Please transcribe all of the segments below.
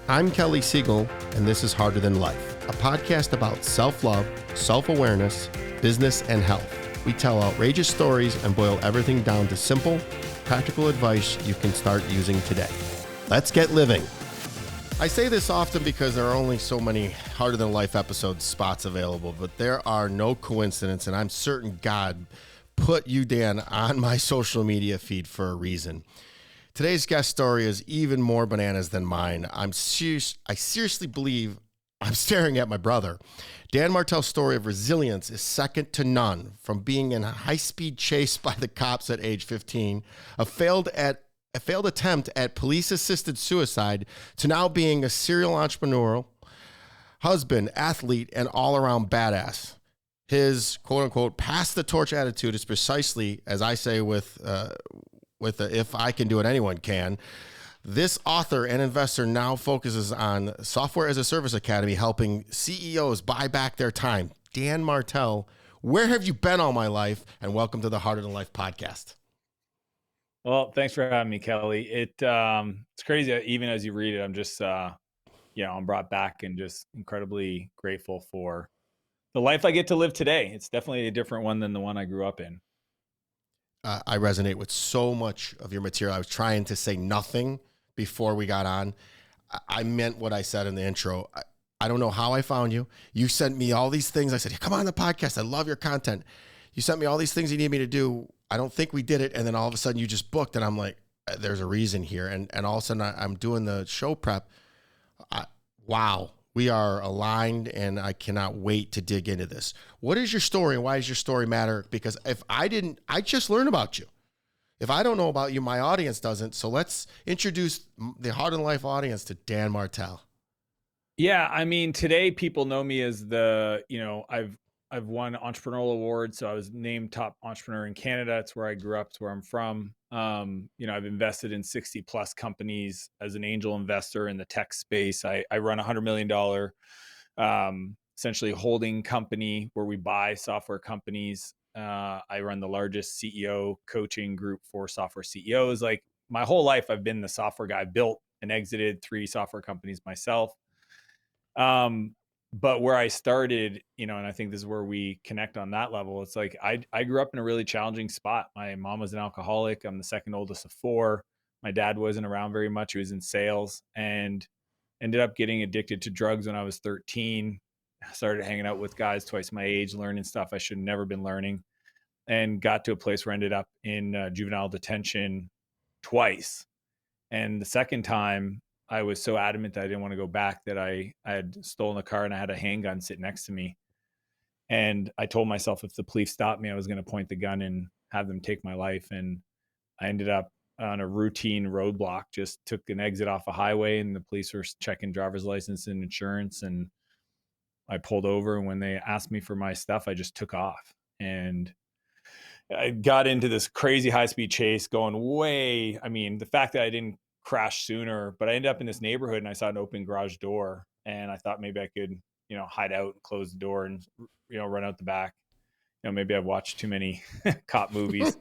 I'm Kelly Siegel, and this is Harder Than Life, a podcast about self-love, self-awareness, business, and health. We tell outrageous stories and boil everything down to simple, practical advice you can start using today. Let's get living. I say this often because there are only so many Harder Than Life episode spots available, but there are no coincidence, and I'm certain God put you, Dan, on my social media feed for a reason. Today's guest story is even more bananas than mine. I seriously believe I'm staring at my brother. Dan Martell's story of resilience is second to none. From being in a high-speed chase by the cops at age 15, a failed attempt at police-assisted suicide, to now being a serial entrepreneur, husband, athlete, and all-around badass. His quote-unquote pass the torch attitude is precisely, as I say with the if I can do it, anyone can. This author and investor now focuses on Software as a Service Academy, helping CEOs buy back their time. Dan Martell, where have you been all my life? And welcome to the Harder Than Life podcast. Well, thanks for having me, Kelly. It's crazy. Even as you read it, I'm just, I'm brought back and just incredibly grateful for the life I get to live today. It's definitely a different one than the one I grew up in. I resonate with so much of your material. I was trying to say nothing before we got on. I meant what I said in the intro. I don't know how I found you. You sent me all these things. I said, come on the podcast. I love your content. You sent me all these things you need me to do. I don't think we did it. And then all of a sudden you just booked, and I'm like, there's a reason here. And all of a sudden I'm doing the show prep. Wow. We are aligned, and I cannot wait to dig into this. What is your story, and why does your story matter? Because if I just learned about you. If I don't know about you, my audience doesn't. So let's introduce the Harder Than Life audience to Dan Martell. Yeah, I mean, today people know me as I've won entrepreneurial awards. So I was named top entrepreneur in Canada. It's where I grew up. It's where I'm from. I've invested in 60 plus companies as an angel investor in the tech space. I run $100 million, essentially holding company where we buy software companies. I run the largest CEO coaching group for software CEOs. Like my whole life, I've been the software guy. I built and exited 3 software companies myself. But where I started, and I think this is where we connect on that level. It's like, I grew up in a really challenging spot. My mom was an alcoholic. I'm the second oldest of 4. My dad wasn't around very much. He was in sales and ended up getting addicted to drugs when I was 13. I started hanging out with guys twice my age, learning stuff I should have never been learning, and got to a place where I ended up in juvenile detention twice. And the second time, I was so adamant that I didn't want to go back that I had stolen a car and I had a handgun sit next to me. And I told myself if the police stopped me, I was going to point the gun and have them take my life. And I ended up on a routine roadblock, just took an exit off a highway, and the police were checking driver's license and insurance. And I pulled over, and when they asked me for my stuff, I just took off. And I got into this crazy high-speed chase going the fact that I didn't crash sooner, but I ended up in this neighborhood and I saw an open garage door, and I thought maybe I could, hide out and close the door and, run out the back. Maybe I've watched too many cop movies,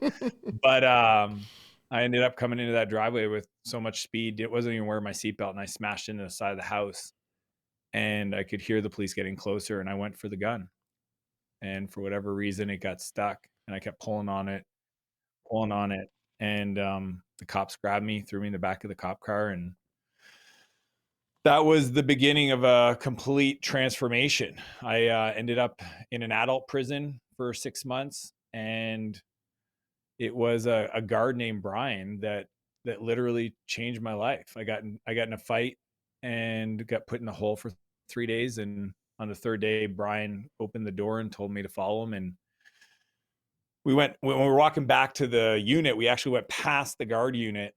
but I ended up coming into that driveway with so much speed. It wasn't even wearing my seatbelt, and I smashed into the side of the house, and I could hear the police getting closer, and I went for the gun. And for whatever reason, it got stuck, and I kept pulling on it. And the cops grabbed me, threw me in the back of the cop car. And that was the beginning of a complete transformation. I ended up in an adult prison for 6 months. And it was a guard named Brian that literally changed my life. I got in a fight and got put in a hole for 3 days. And on the 3rd day, Brian opened the door and told me to follow him. And when we were walking back to the unit, we actually went past the guard unit,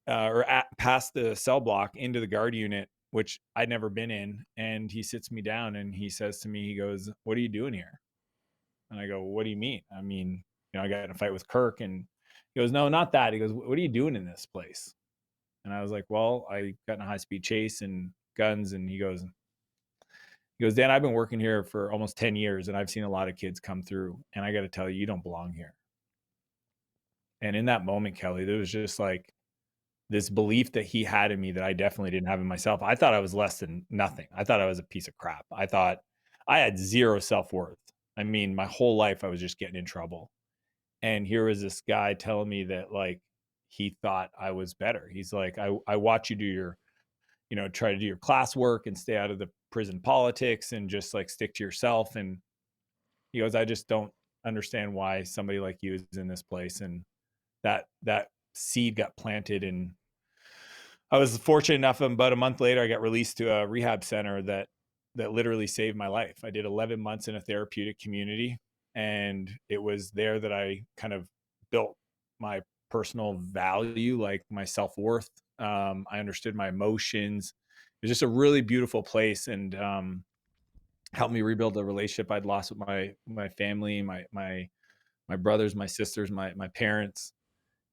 past the cell block into the guard unit, which I'd never been in. And he sits me down and he says to me, he goes, "What are you doing here?" And I go, "What do you mean?" I mean, I got in a fight with Kirk. And he goes, "No, not that." He goes, "What are you doing in this place?" And I was like, "Well, I got in a high-speed chase and guns." And he goes, "Dan, I've been working here for almost 10 years and I've seen a lot of kids come through. And I got to tell you, you don't belong here." And in that moment, Kelly, there was just like this belief that he had in me that I definitely didn't have in myself. I thought I was less than nothing. I thought I was a piece of crap. I thought I had zero self-worth. I mean, my whole life I was just getting in trouble. And here was this guy telling me that like he thought I was better. He's like, I watch you do your, try to do your classwork and stay out of the prison politics and just like stick to yourself. And he goes, I just don't understand why somebody like you is in this place. And that seed got planted, and I was fortunate enough, about a month later, I got released to a rehab center that literally saved my life. I did 11 months in a therapeutic community, and it was there that I kind of built my personal value, like my self-worth. I understood my emotions. It was just a really beautiful place, and helped me rebuild the relationship I'd lost with my family, my brothers, my sisters, my parents.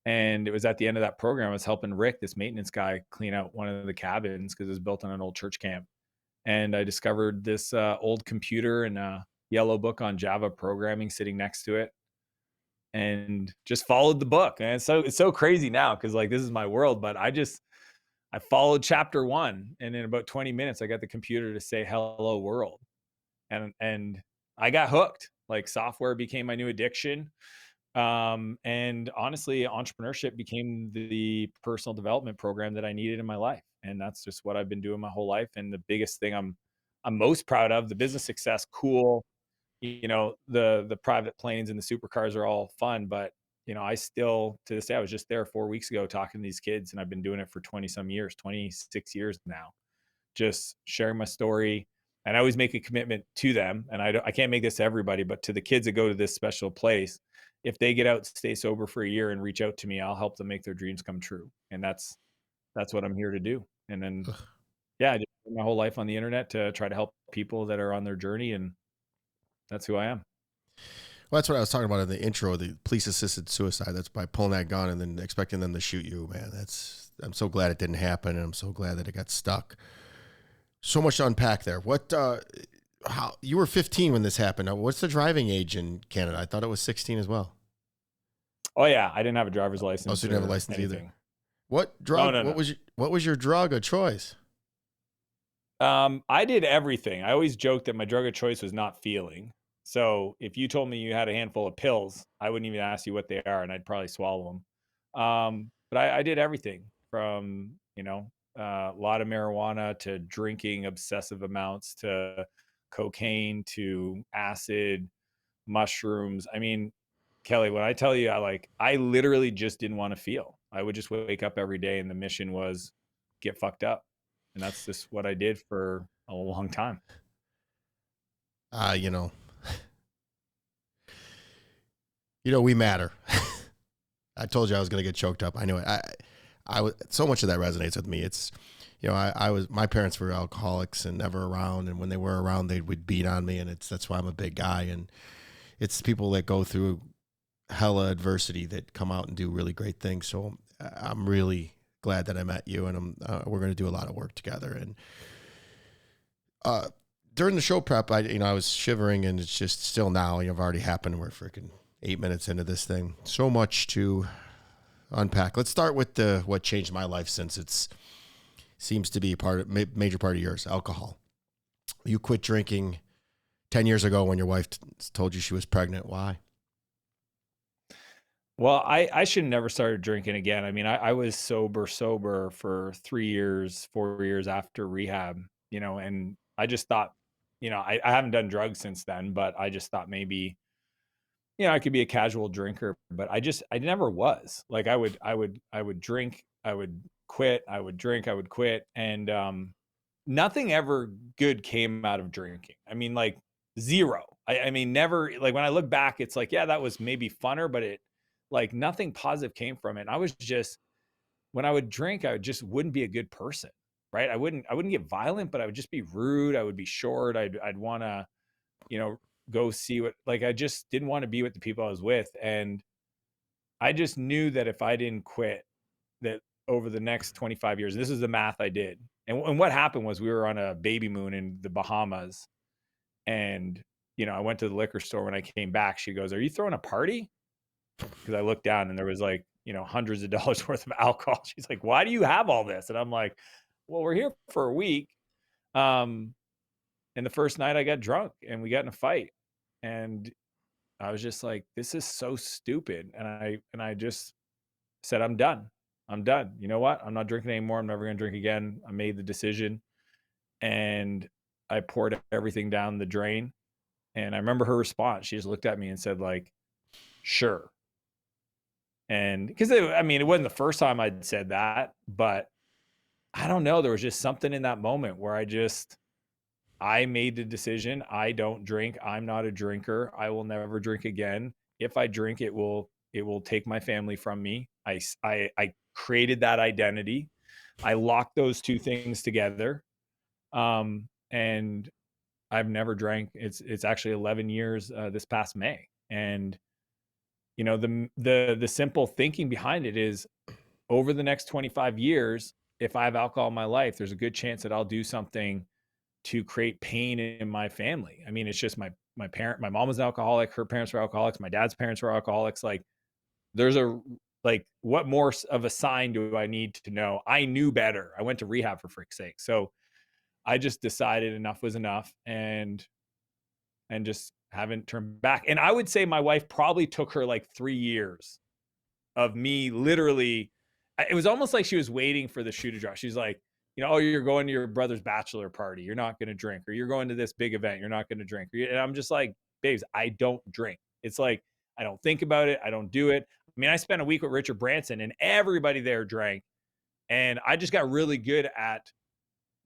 And it was at the end of that program, I was helping Rick, this maintenance guy, clean out one of the cabins because it was built on an old church camp. And I discovered this old computer and a yellow book on Java programming sitting next to it, and just followed the book. And it's so crazy now because like this is my world, but I followed chapter one, and in about 20 minutes, I got the computer to say hello world, and I got hooked. Like software became my new addiction. And honestly, entrepreneurship became the personal development program that I needed in my life. And that's just what I've been doing my whole life. And the biggest thing I'm most proud of, the business success, cool. The private planes and the supercars are all fun, but I still to this day, I was just there 4 weeks ago talking to these kids, and I've been doing it for 20 some years, 26 years now, just sharing my story. And I always make a commitment to them. And I can't make this to everybody, but to the kids that go to this special place, if they get out, stay sober for a year and reach out to me, I'll help them make their dreams come true. And that's what I'm here to do. And then, yeah, I just spend my whole life on the internet to try to help people that are on their journey. And that's who I am. Well, that's what I was talking about in the intro, the police assisted suicide. That's by pulling that gun and then expecting them to shoot you, man. I'm so glad it didn't happen. And I'm so glad that it got stuck. So much to unpack there. How you were 15 when this happened. Now, what's the driving age in Canada? I thought it was 16 as well. Oh yeah. I didn't have a driver's license. Oh, so you didn't have a license anything. either. What drug? No. What was your drug of choice? I did everything. I always joked that my drug of choice was not feeling. So if you told me you had a handful of pills, I wouldn't even ask you what they are, and I'd probably swallow them. But I did everything from, a lot of marijuana to drinking obsessive amounts to cocaine to acid, mushrooms. I mean, Kelly, when I tell you, I literally just didn't want to feel. I would just wake up every day, and the mission was get fucked up. And that's just what I did for a long time. We matter. I told you I was going to get choked up. I knew it. I was, so much of that resonates with me. It's, my parents were alcoholics and never around. And when they were around, they would beat on me. And that's why I'm a big guy. And it's people that go through hella adversity that come out and do really great things. So I'm really glad that I met you, and we're going to do a lot of work together. And during the show prep, I was shivering, and it's just still now, I've already happened. We're freaking 8 minutes into this thing. So much to unpack. Let's start with what changed my life, since it's seems to be a major part of yours, alcohol. You quit drinking 10 years ago when your wife told you she was pregnant. Why? Well, I should have never started drinking again. I mean, I was sober for 3 years, 4 years after rehab, and I just thought, I haven't done drugs since then, but I just thought maybe, I could be a casual drinker, but I never was. Like I would drink, I would quit, I would drink, I would quit. And nothing ever good came out of drinking. I mean, like zero. I mean, never. Like when I look back, it's like, yeah, that was maybe funner, but like nothing positive came from it. And I was just, when I would drink, I just wouldn't be a good person, right? I wouldn't get violent, but I would just be rude. I would be short. I'd want to, go see like, I just didn't want to be with the people I was with. And I just knew that if I didn't quit, that over the next 25 years, this is the math I did. And what happened was we were on a baby moon in the Bahamas, and, I went to the liquor store. When I came back, she goes, "Are you throwing a party?" Because I looked down and there was like hundreds of dollars worth of alcohol. She's like, why do you have all this? And I'm like, well, we're here for a week. And the first night I got drunk and we got in a fight. And I was just like, this is so stupid. And I just said, I'm done. I'm done. You know what? I'm not drinking anymore. I'm never going to drink again. I made the decision and I poured everything down the drain. And I remember her response. She just looked at me and said, like, sure. And because it wasn't the first time I'd said that, but I don't know. There was just something in that moment where I made the decision. I don't drink. I'm not a drinker. I will never drink again. If I drink, it will take my family from me. I created that identity. I locked those two things together. And I've never drank. It's actually 11 years this past May. And the simple thinking behind it is over the next 25 years, if I have alcohol in my life, there's a good chance that I'll do something to create pain in my family. I mean, it's just my mom was an alcoholic, her parents were alcoholics, my dad's parents were alcoholics. Like what more of a sign do I need to know? I knew better. I went to rehab for frick's sake. So I just decided enough was enough and just haven't turned back. And I would say my wife probably took her like 3 years of me literally. It was almost like she was waiting for the shoe to drop. She's like, oh, you're going to your brother's bachelor party. You're not going to drink. Or you're going to this big event. You're not going to drink. And I'm just like, babes, I don't drink. It's like, I don't think about it. I don't do it. I mean, I spent a week with Richard Branson and everybody there drank. And I just got really good at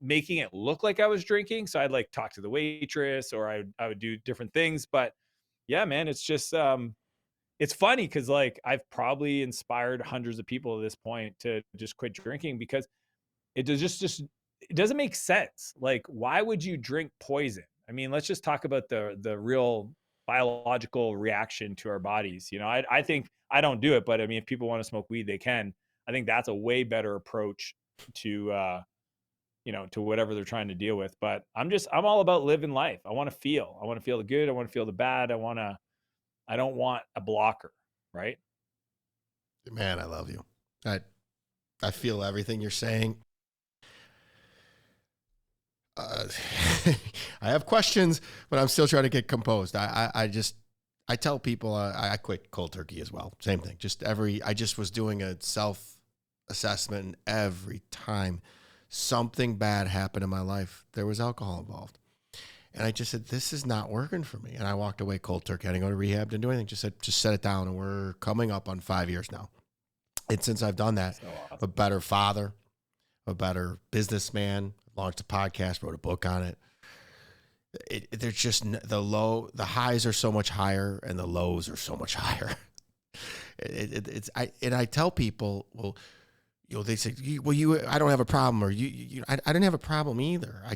making it look like I was drinking. So I'd like talk to the waitress or I would do different things. But yeah, man, it's just, it's funny because like I've probably inspired hundreds of people at this point to just quit drinking because it does just it doesn't make sense. Like, why would you drink poison? I mean, let's just talk about the real biological reaction to our bodies. I think I don't do it, but I mean, if people want to smoke weed, they can. I think that's a way better approach to to whatever they're trying to deal with. But I'm all about living life. I want to feel the good. I want to feel the bad. I don't want a blocker. Right. Man, I love you. I feel everything you're saying. I have questions, but I'm still trying to get composed. I tell people I quit cold turkey as well. Same thing. I just was doing a self-assessment, and every time something bad happened in my life, there was alcohol involved. And I just said, this is not working for me. And I walked away cold turkey. I didn't go to rehab, didn't do anything. Just set it down. And we're coming up on 5 years now. And since I've done that, so awesome. A better father, a better businessman, launched a podcast, wrote a book on it. There's just the highs are so much higher and the lows are so much higher. I tell people, well, they say, well, I don't have a problem, or I didn't have a problem either. I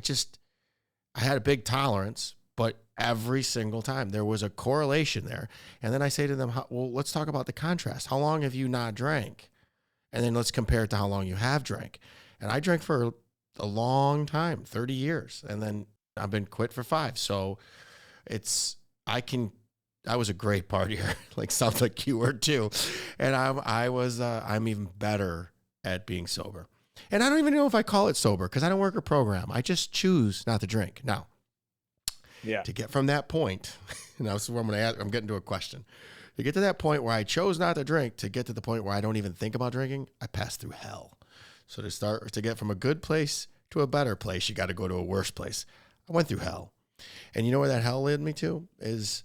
had a big tolerance, but every single time there was a correlation there. And then I say to them, well, let's talk about the contrast. How long have you not drank? And then let's compare it to how long you have drank. And I drank for a long time, 30 years. And then I've been quit for 5. So I was a great partier, like sounds like you were too. And I'm even better at being sober. And I don't even know if I call it sober because I don't work a program. I just choose not to drink. Now, to get from that point, now this is where I'm getting to a question. To get to that point where I chose not to drink, to get to the point where I don't even think about drinking, I passed through hell. So to get from a good place to a better place, you got to go to a worse place. I went through hell. And you know where that hell led me to? Is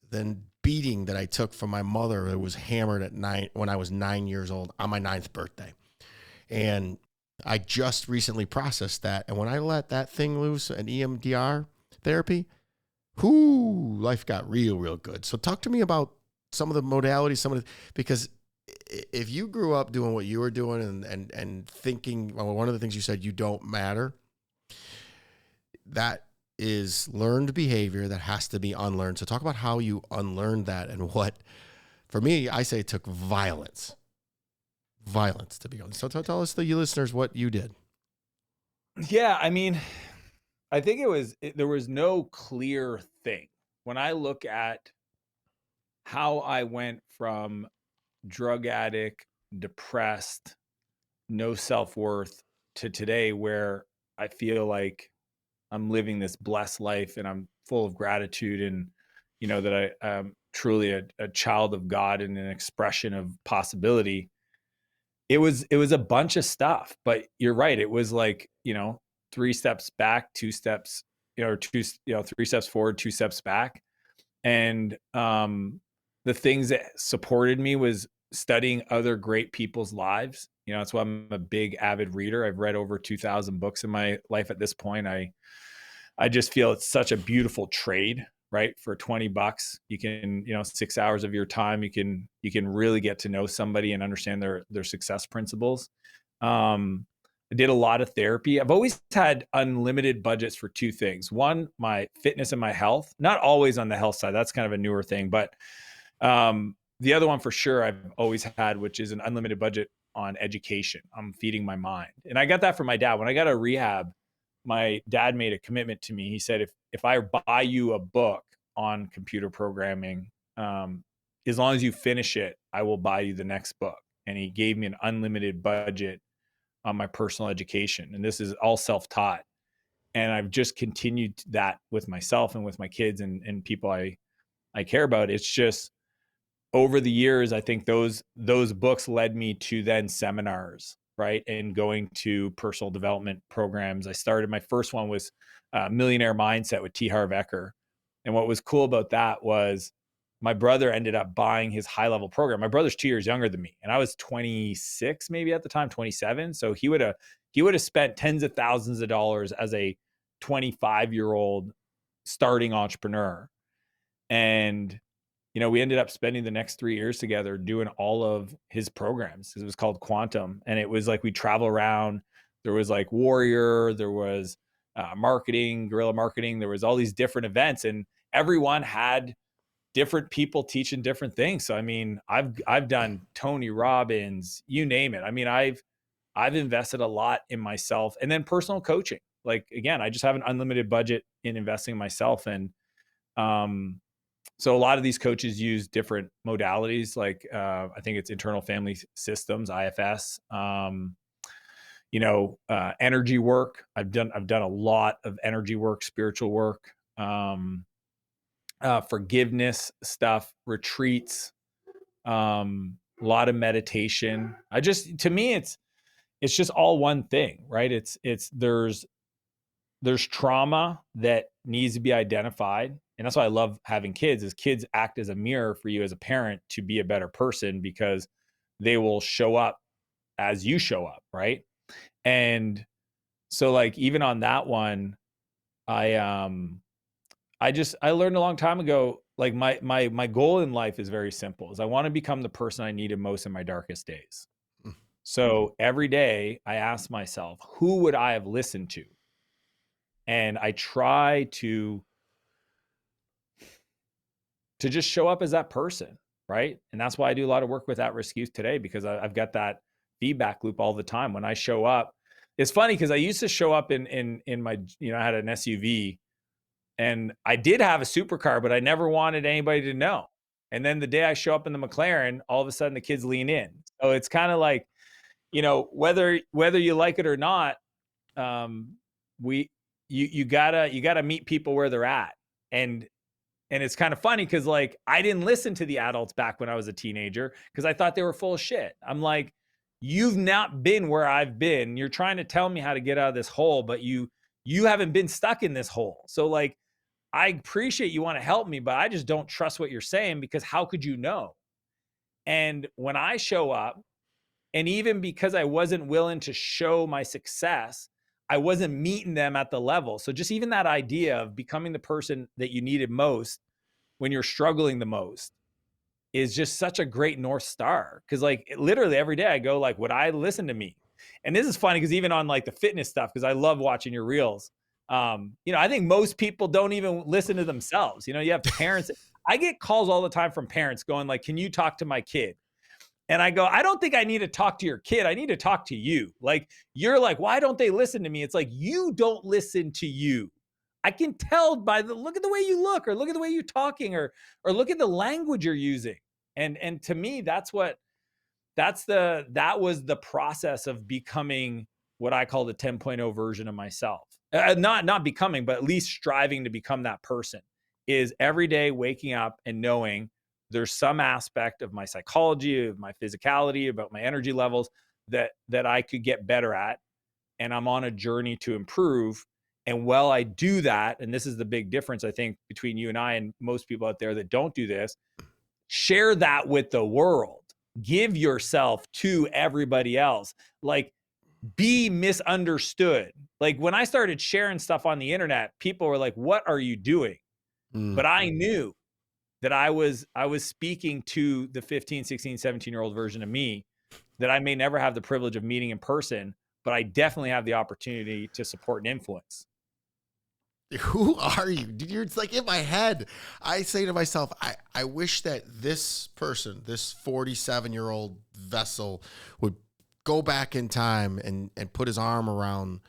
then beating that I took from my mother that was hammered when I was 9 years old on my 9th birthday. And I just recently processed that. And when I let that thing loose, an EMDR therapy, life got real, real good. So talk to me about some of the modalities, because if you grew up doing what you were doing and thinking, well, one of the things you said, you don't matter, that is learned behavior that has to be unlearned. So talk about how you unlearned that and what, for me, I say it took violence to be honest. So tell us, the listeners, what you did. Yeah. I mean, I think there was no clear thing. When I look at how I went from drug addict, depressed, no self-worth, to today where I feel like I'm living this blessed life and I'm full of gratitude, and that I am truly a child of God and an expression of possibility. It was a bunch of stuff, but you're right. It was like, 3 steps back, 2 steps, or two, 3 steps forward, 2 steps back. And the things that supported me was studying other great people's lives. That's why I'm a big avid reader. I've read over 2,000 books in my life at this point. I just feel it's such a beautiful trade, right? For $20, you can, 6 hours of your time, you can really get to know somebody and understand their success principles. I did a lot of therapy. I've always had unlimited budgets for two things. One, my fitness and my health, not always on the health side. That's kind of a newer thing, but the other one for sure I've always had, which is an unlimited budget on education. I'm feeding my mind. And I got that from my dad. When I got a rehab, my dad made a commitment to me. He said, if I buy you a book on computer programming, as long as you finish it, I will buy you the next book. And he gave me an unlimited budget on my personal education. And this is all self-taught. And I've just continued that with myself and with my kids and people I care about. It's just, over the years, I think those books led me to then seminars, right? And going to personal development programs. My first one was Millionaire Mindset with T. Harv Eker. And what was cool about that was my brother ended up buying his high level program. My brother's 2 years younger than me, and I was 26 maybe at the time, 27. So he would have spent tens of thousands of dollars as a 25-year-old starting entrepreneur. And we ended up spending the next 3 years together doing all of his programs. It was called Quantum. And it was like, we travel around. There was like Warrior, there was marketing, guerrilla marketing. There was all these different events, and everyone had different people teaching different things. So, I mean, I've done Tony Robbins, you name it. I mean, I've invested a lot in myself, and then personal coaching. Like, again, I just have an unlimited budget in investing in myself. And, so a lot of these coaches use different modalities, like I think it's internal family systems, IFS. Energy work. I've done a lot of energy work, spiritual work, forgiveness stuff, retreats, a lot of meditation. To me, it's just all one thing, right? There's trauma that needs to be identified. And that's why I love having kids, is kids act as a mirror for you as a parent to be a better person, because they will show up as you show up, right? And so, like, even on that one, I learned a long time ago, like, my goal in life is very simple, is I want to become the person I needed most in my darkest days. So every day I ask myself, who would I have listened to? And I try to just show up as that person, right? And that's why I do a lot of work with at-risk youth today, because I've got that feedback loop all the time. When I show up, it's funny because I used to show up in my, I had an SUV, and I did have a supercar, but I never wanted anybody to know. And then the day I show up in the McLaren, all of a sudden the kids lean in. So it's kind of like, whether you like it or not, you gotta meet people where they're at. And it's kind of funny because, like, I didn't listen to the adults back when I was a teenager because I thought they were full of shit. I'm like, you've not been where I've been. You're trying to tell me how to get out of this hole, but you haven't been stuck in this hole. So, like, I appreciate you want to help me, but I just don't trust what you're saying, because how could you know? And when I show up, and even because I wasn't willing to show my success, I wasn't meeting them at the level. So just even that idea of becoming the person that you needed most when you're struggling the most is just such a great North Star. Cause, like, literally every day I go, like, would I listen to me? And this is funny because even on, like, the fitness stuff, because I love watching your reels. I think most people don't even listen to themselves. You have parents. I get calls all the time from parents going, like, can you talk to my kid? And I go, I don't think I need to talk to your kid. I need to talk to you. Like, you're like, why don't they listen to me? It's like, you don't listen to you. I can tell by look at the way you look, or look at the way you're talking, or look at the language you're using. And to me, that's what that was the process of becoming what I call the 10.0 version of myself. Not becoming, but at least striving to become that person, is every day waking up and knowing there's some aspect of my psychology, of my physicality, about my energy levels that I could get better at. And I'm on a journey to improve. And while I do that, and this is the big difference, I think, between you and I and most people out there that don't do this, share that with the world. Give yourself to everybody else. Like, be misunderstood. Like, when I started sharing stuff on the internet, people were like, what are you doing? But I knew that I was speaking to the 15, 16, 17-year-old version of me that I may never have the privilege of meeting in person, but I definitely have the opportunity to support and influence. Who are you? Dude, it's like in my head. I say to myself, I wish that this person, this 47-year-old vessel, would go back in time and put his arm around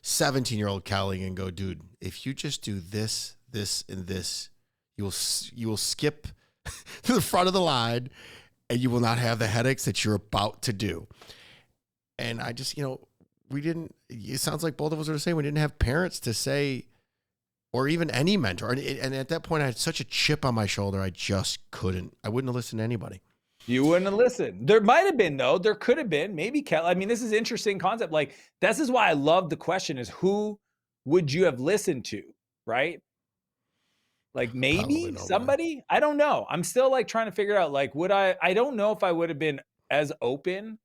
17-year-old Kelly and go, dude, if you just do this, this, and this, you will skip to the front of the line and you will not have the headaches that you're about to do. And I just, it sounds like both of us are the same. We didn't have parents to say, or even any mentor. And at that point, I had such a chip on my shoulder, I just couldn't. I wouldn't have listened to anybody. You wouldn't have listened. There might have been, though. There could have been. Maybe, Kelly. I mean, this is an interesting concept. Like, this is why I love the question is, who would you have listened to, right? Like, maybe somebody? I don't know. I'm still, like, trying to figure out, like, I don't know if I would have been as open.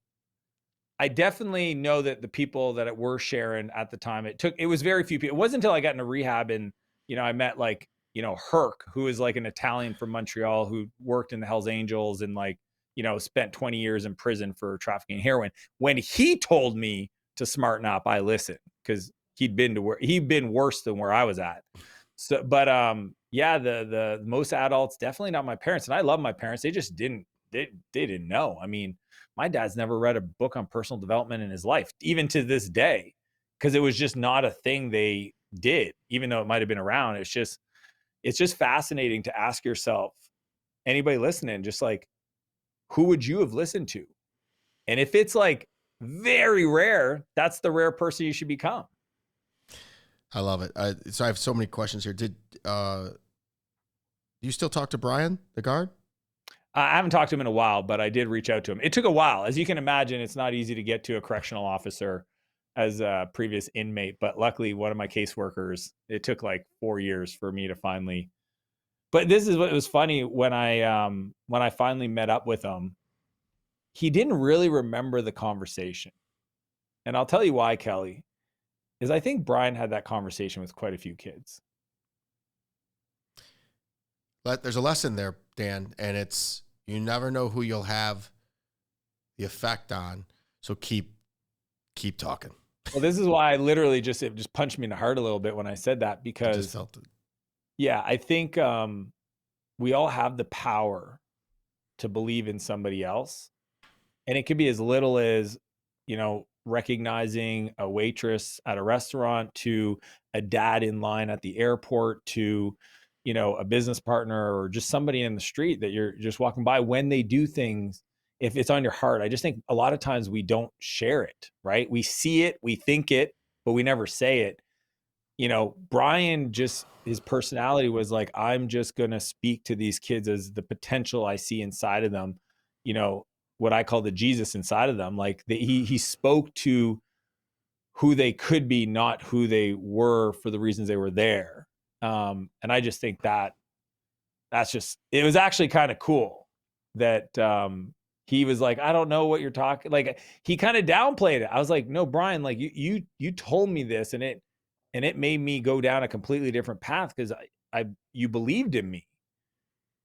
I definitely know that the people that were sharing at the time, it was very few people. It wasn't until I got into rehab and, I met like, Herc, who is like an Italian from Montreal who worked in the Hells Angels and like, spent 20 years in prison for trafficking heroin. When he told me to smarten up, I listened because he'd been worse than where I was at. So, but yeah, the most adults, definitely not my parents. And I love my parents. They just didn't know. I mean, my dad's never read a book on personal development in his life, even to this day, because it was just not a thing they did, even though it might have been around. It's just fascinating to ask yourself, anybody listening, just like, who would you have listened to? And if it's like very rare, that's the rare person you should become. I love it. So I have so many questions here. Do you still talk to Brian, the guard? I haven't talked to him in a while, but I did reach out to him. It took a while. As you can imagine, it's not easy to get to a correctional officer as a previous inmate, but luckily one of my caseworkers, it took like 4 years for me to finally, but this is what was funny when I finally met up with him, he didn't really remember the conversation. And I'll tell you why, Kelly, is I think Brian had that conversation with quite a few kids. But there's a lesson there, Dan, and it's, you never know who you'll have the effect on. So keep talking. Well, this is why I literally it just punched me in the heart a little bit when I said that, because I just felt it. Yeah, I think we all have the power to believe in somebody else. And it could be as little as, recognizing a waitress at a restaurant, to a dad in line at the airport, to, a business partner, or just somebody in the street that you're just walking by. When they do things, if it's on your heart, I just think a lot of times we don't share it, right? We see it, we think it, but we never say it. Brian, just his personality was like, I'm just going to speak to these kids as the potential I see inside of them, what I call the Jesus inside of them. Like he spoke to who they could be, not who they were for the reasons they were there. And I just think it was actually kind of cool that he was like, I don't know what you're talking. Like, he kind of downplayed it. I was like, no, Brian, like you told me this, and it made me go down a completely different path because you believed in me.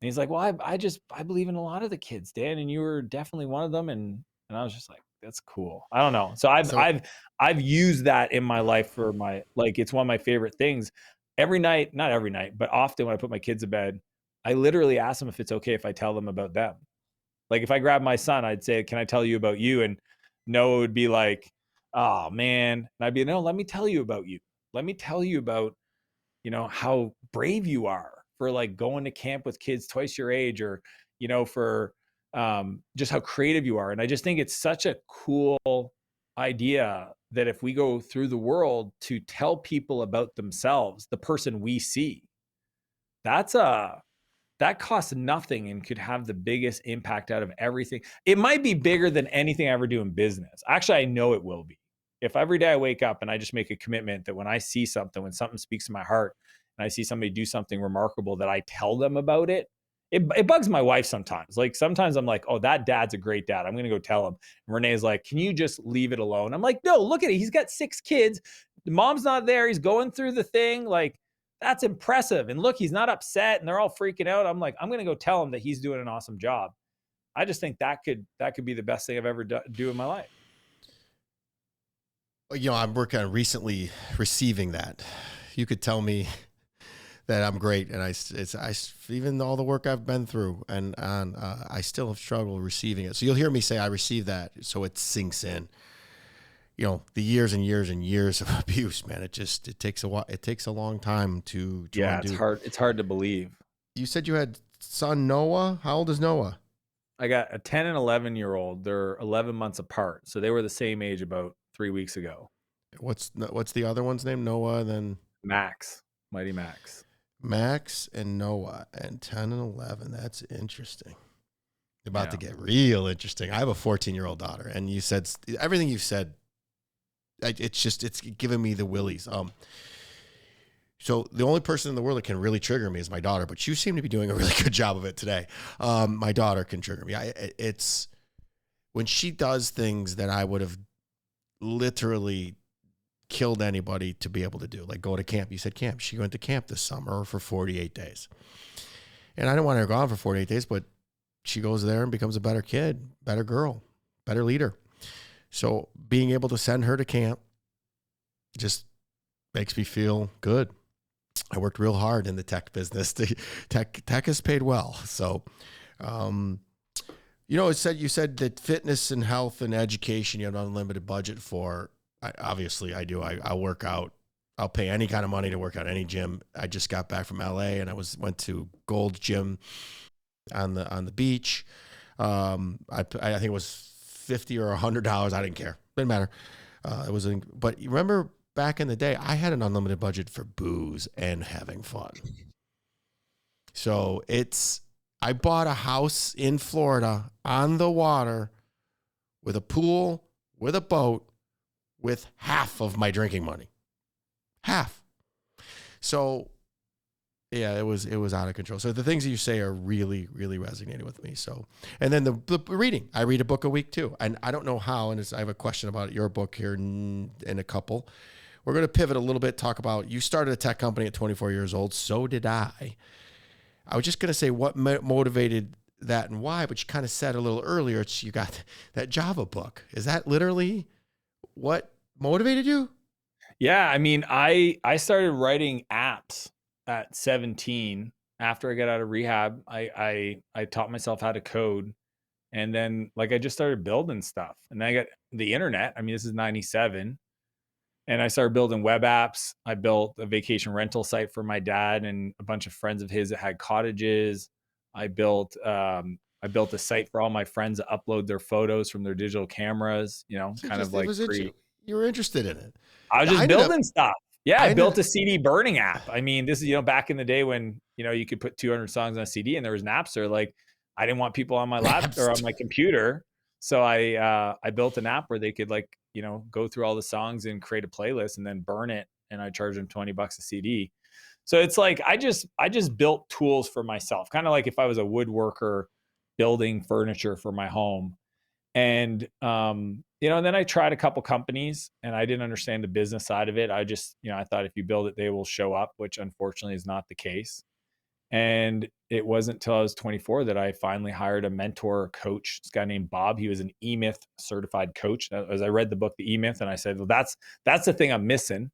And he's like, well, I believe in a lot of the kids, Dan, and you were definitely one of them. And I was just like, that's cool. I don't know. So I've used that in my life for it's one of my favorite things. Not every night, but often when I put my kids to bed, I literally ask them if it's okay if I tell them about them. Like, if I grab my son, I'd say, can I tell you about you? And Noah would be like, oh man. And I'd be, no, let me tell you about you. Let me tell you about, how brave you are for like going to camp with kids twice your age, or, for, just how creative you are. And I just think it's such a cool idea that if we go through the world to tell people about themselves, the person we see, that costs nothing and could have the biggest impact out of everything. It might be bigger than anything I ever do in business. Actually, I know it will be. If every day I wake up and I just make a commitment that when I see something, when something speaks to my heart, and I see somebody do something remarkable, that I tell them about it. It bugs my wife sometimes. Like sometimes I'm like, oh, that dad's a great dad. I'm going to go tell him. And Renee's like, can you just leave it alone? I'm like, no, look at it. He's got 6 kids. The mom's not there. He's going through the thing. Like, that's impressive. And look, he's not upset and they're all freaking out. I'm like, I'm going to go tell him that he's doing an awesome job. I just think that could be the best thing I've ever do in my life. I'm working on recently receiving that. You could tell me that I'm great, and I even all the work I've been through, and I still have struggled receiving it. So you'll hear me say I received that, so it sinks in. The years and years and years of abuse, man. It takes a while. It takes a long time to yeah, undo. It's hard. It's hard to believe. You said you had son Noah. How old is Noah? I got a 10 and 11-year-old. They're 11 months apart, so they were the same age about 3 weeks ago. What's the other one's name? Noah, then Max, Mighty Max. Max and Noah, and 10 and 11. That's interesting. About to get real interesting. I have a 14-year-old daughter, and you said everything you've said. It's giving me the willies. So the only person in the world that can really trigger me is my daughter, but you seem to be doing a really good job of it today. My daughter can trigger me. It's when she does things that I would have literally killed anybody to be able to do, like go to camp. You said camp. She went to camp this summer for 48 days. And I didn't want her gone for 48 days, but she goes there and becomes a better kid, better girl, better leader. So being able to send her to camp just makes me feel good. I worked real hard in the tech business. Tech has paid well. So, you said that fitness and health and education, you have an unlimited budget for. Obviously I do. I work out. I'll pay any kind of money to work out any gym. I just got back from LA and I went to Gold's Gym on the beach. I think it was $50 or $100. I didn't care. Didn't matter. But you remember back in the day, I had an unlimited budget for booze and having fun. So I bought a house in Florida on the water with a pool, with a boat, with half of my drinking money. Half. So yeah, it was out of control. So the things that you say are really, really resonating with me. So, and then the reading, I read a book a week too. And I don't know how, and I have a question about your book here in a couple. We're going to pivot a little bit, talk about, you started a tech company at 24 years old. So did I. I was just going to say what motivated that and why, but you kind of said a little earlier, you got that Java book. Is that literally what motivated you? Yeah. I mean, I started writing apps at 17. After I got out of rehab, I taught myself how to code. And then I just started building stuff. And then I got the internet. I mean, this is 97. And I started building web apps. I built a vacation rental site for my dad and a bunch of friends of his that had cottages. I built a site for all my friends to upload their photos from their digital cameras, you were interested in it. I was just building stuff. Yeah, I built a CD burning app. I mean, this is, back in the day when, you could put 200 songs on a CD and there was Napster. I didn't want people on my laptop or on my computer. So I built an app where they could go through all the songs and create a playlist and then burn it. And I charged them $20 a CD. So it's I just built tools for myself, kind of like if I was a woodworker building furniture for my home. And, and then I tried a couple companies and I didn't understand the business side of it. I just, I thought if you build it, they will show up, which unfortunately is not the case. And it wasn't until I was 24 that I finally hired a mentor coach, this guy named Bob. He was an E-Myth certified coach. As I read the book, The E-Myth, and I said, well, that's the thing I'm missing.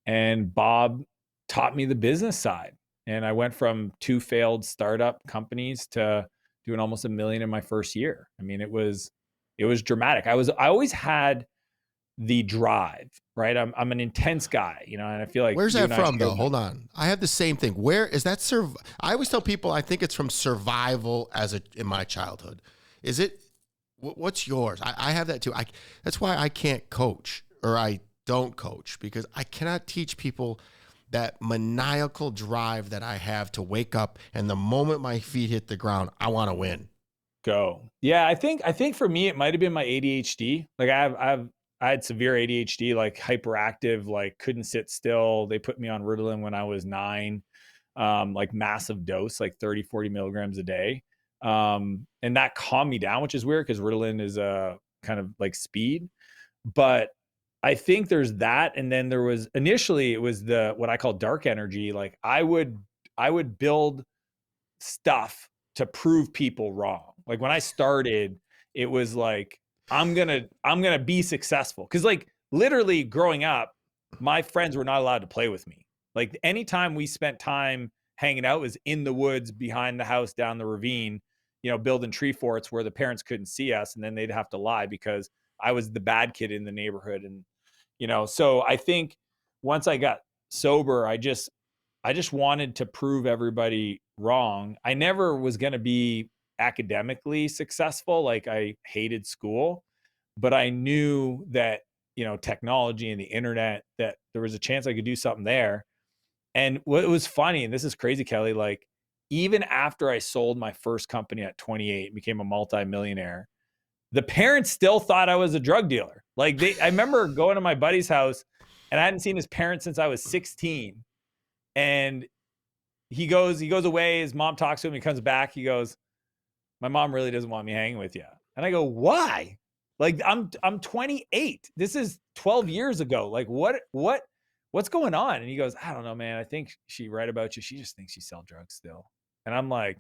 And Bob taught me the business side. And I went from 2 failed startup companies to doing almost $1 million in my first year. I mean, it was dramatic. I always had the drive, right? I'm an intense guy, and I feel like. Where's that from though? Hold on. I have the same thing. Where is that? I always tell people I think it's from survival in my childhood. Is it, what's yours? I have that too. That's why I can't coach, or I don't coach, because I cannot teach people that maniacal drive that I have to wake up and the moment my feet hit the ground, I want to win. Go. Yeah, I think for me it might have been my ADHD. Like I had severe ADHD, like hyperactive, like couldn't sit still. They put me on Ritalin when I was 9, like massive dose, like 30, 40 milligrams a day. And that calmed me down, which is weird because Ritalin is a kind of like speed. But I think there's that. And then there was initially it was the what I call dark energy. Like I would build stuff to prove people wrong. Like when I started, it was like I'm gonna be successful. Cause like literally growing up, my friends were not allowed to play with me. Like anytime we spent time hanging out was in the woods behind the house down the ravine, building tree forts where the parents couldn't see us and then they'd have to lie because I was the bad kid in the neighborhood. And so I think once I got sober, I just wanted to prove everybody wrong. I never was going to be academically successful. Like I hated school, but I knew that, technology and the internet, that there was a chance I could do something there. And what was funny, and this is crazy, Kelly, like even after I sold my first company at 28 and became a multimillionaire, the parents still thought I was a drug dealer. Like I remember going to my buddy's house and I hadn't seen his parents since I was 16. And he goes away. His mom talks to him. He comes back. He goes, my mom really doesn't want me hanging with you. And I go, why? Like I'm 28. This is 12 years ago. Like what's going on? And he goes, I don't know, man. I think she right about you. She just thinks you sell drugs still. And I'm like,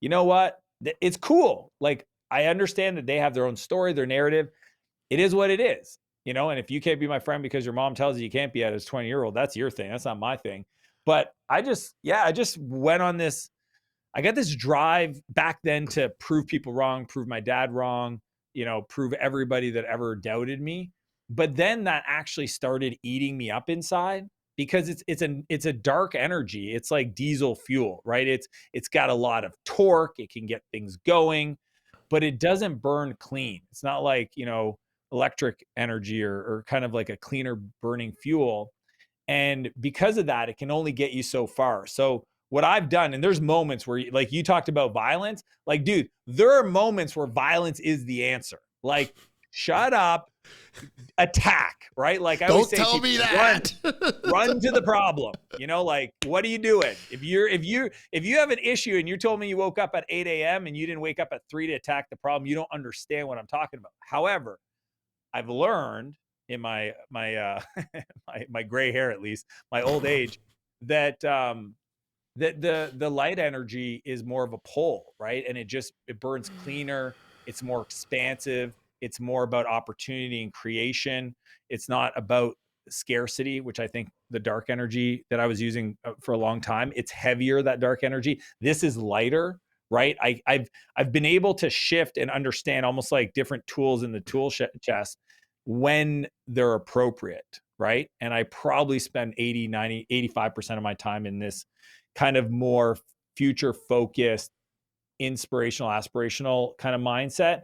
you know what? It's cool. Like I understand that they have their own story, their narrative. It is what it is, and if you can't be my friend because your mom tells you can't be at as 20-year-old, that's your thing. That's not my thing. But I just went on this. I got this drive back then to prove people wrong, prove my dad wrong, prove everybody that ever doubted me. But then that actually started eating me up inside because it's a dark energy. It's like diesel fuel, right? It's got a lot of torque. It can get things going, but it doesn't burn clean. It's not like, electric energy or kind of like a cleaner burning fuel. And because of that, it can only get you so far. So what I've done, and there's moments where, like you talked about violence, like, dude, there are moments where violence is the answer. Like, shut up, attack, right? Like I always Don't say, tell me that. run to the problem. Like, what are you doing? If you have an issue and you told me you woke up at 8 a.m. and you didn't wake up at 3 to attack the problem, you don't understand what I'm talking about. However, I've learned in my my gray hair, at least my old age, that that the light energy is more of a pull, right? And it burns cleaner. It's more expansive. It's more about opportunity and creation. It's not about scarcity, which I think the dark energy that I was using for a long time, it's heavier, that dark energy. This is lighter, right? I've been able to shift and understand almost like different tools in the tool chest when they're appropriate, right? And I probably spend 80, 90, 85% of my time in this kind of more future focused, inspirational, aspirational kind of mindset.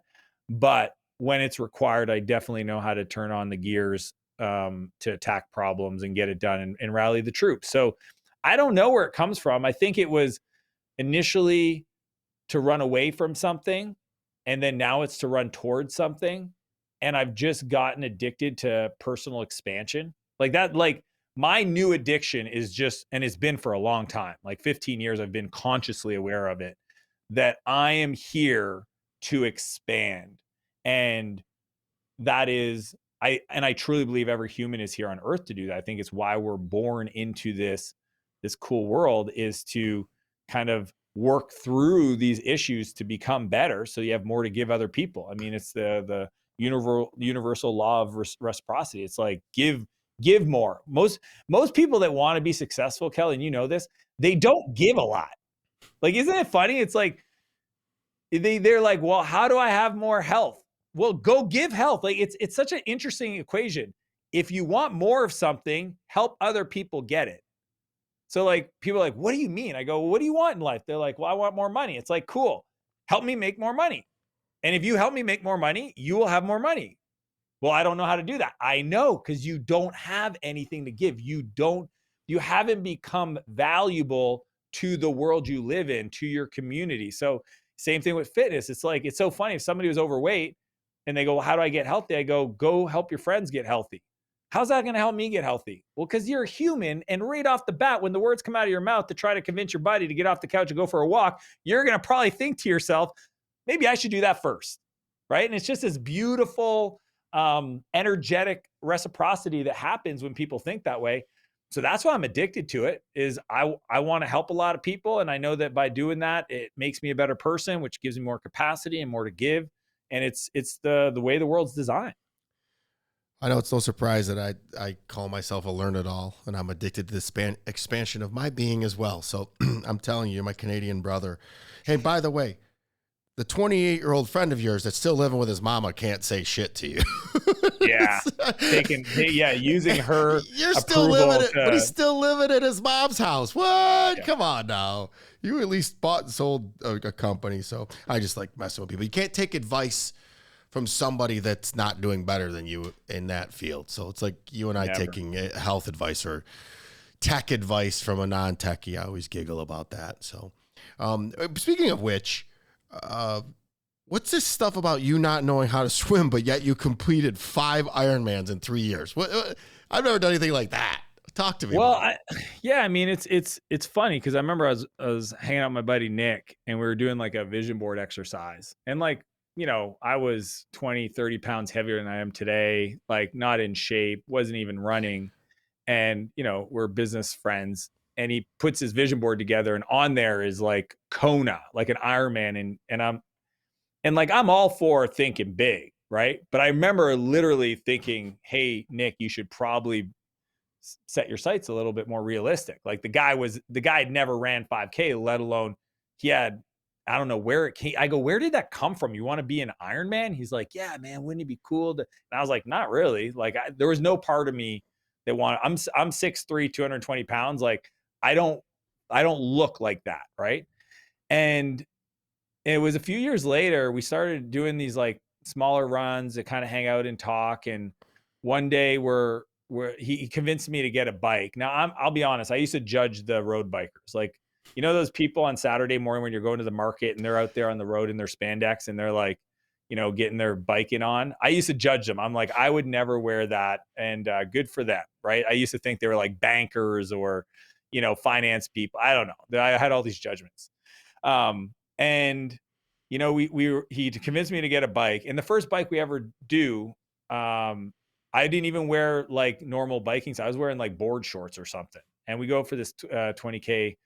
But when it's required, I definitely know how to turn on the gears to attack problems and get it done and rally the troops. So I don't know where it comes from. I think it was initially to run away from something, and then now it's to run towards something. And I've just gotten addicted to personal expansion. Like that, like my new addiction is just, and it's been for a long time, like 15 years, I've been consciously aware of it, that I am here to expand. And that is, I truly believe every human is here on earth to do that. I think it's why we're born into this cool world, is to kind of work through these issues to become better so you have more to give other people. I mean, it's the universal law of reciprocity. It's like give more. Most people that want to be successful, Kelly, and you know this, they don't give a lot. Like, isn't it funny? It's like they're like, well, how do I have more health? Well, go give health. Like it's such an interesting equation. If you want more of something, help other people get it. So like people are like, what do you mean? I go, well, what do you want in life? They're like, well, I want more money. It's like, cool. Help me make more money. And if you help me make more money, you will have more money. Well, I don't know how to do that. I know, because you don't have anything to give. You haven't become valuable to the world you live in, to your community. So same thing with fitness. It's like, it's so funny if somebody was overweight and they go, well, how do I get healthy? I go help your friends get healthy. How's that going to help me get healthy? Well, because you're a human, and right off the bat, when the words come out of your mouth to try to convince your buddy to get off the couch and go for a walk, you're going to probably think to yourself, maybe I should do that first. Right. And it's just this beautiful, energetic reciprocity that happens when people think that way. So that's why I'm addicted to it. Is I want to help a lot of people, and I know that by doing that, it makes me a better person, which gives me more capacity and more to give. And it's the way the world's designed. I know it's no surprise that I call myself a learn-it-all, and I'm addicted to the expansion of my being as well. So I'm telling you, you're my Canadian brother. Hey, by the way, the 28-year-old friend of yours that's still living with his mama can't say shit to you. Yeah, using her. You're still living it, but he's still living at his mom's house. What? Yeah. Come on now. You at least bought and sold a company. So I just like messing with people. You can't take advice from somebody that's not doing better than you in that field. So it's like you and I taking health advice or tech advice from a non-techie. I always giggle about that. So speaking of which, what's this stuff about you not knowing how to swim, but yet you completed 5 Ironmans in 3 years? What? I've never done anything like that. Talk to me. Well, I mean, it's funny because I remember I was hanging out with my buddy Nick, and we were doing like a vision board exercise, and like, you know, I was 20, 30 pounds heavier than I am today, like not in shape, wasn't even running. And, you know, we're business friends, and he puts his vision board together, and on there is like Kona, like an Ironman. And like, I'm all for thinking big, right? But I remember literally thinking, hey, Nick, you should probably set your sights a little bit more realistic. Like the guy had never ran 5K, let alone he had, I don't know where it came. I go, where did that come from? You want to be an Ironman? He's like, yeah, man, wouldn't it be cool to? And I was like, not really. Like there was no part of me that wanted, I'm 6'3", 220 pounds. Like I don't look like that. Right. And it was a few years later, we started doing these like smaller runs to kind of hang out and talk. And one day he convinced me to get a bike. Now I'll be honest. I used to judge the road bikers. Like, you know, those people on Saturday morning when you're going to the market and they're out there on the road in their spandex and they're like, you know, getting their biking on. I used to judge them. I'm like, I would never wear that. And good for them. Right. I used to think they were like bankers or, you know, finance people. I don't know. I had all these judgments. And, you know, he convinced me to get a bike, and the first bike we ever do, I didn't even wear like normal biking. So I was wearing like board shorts or something. And we go for this 20K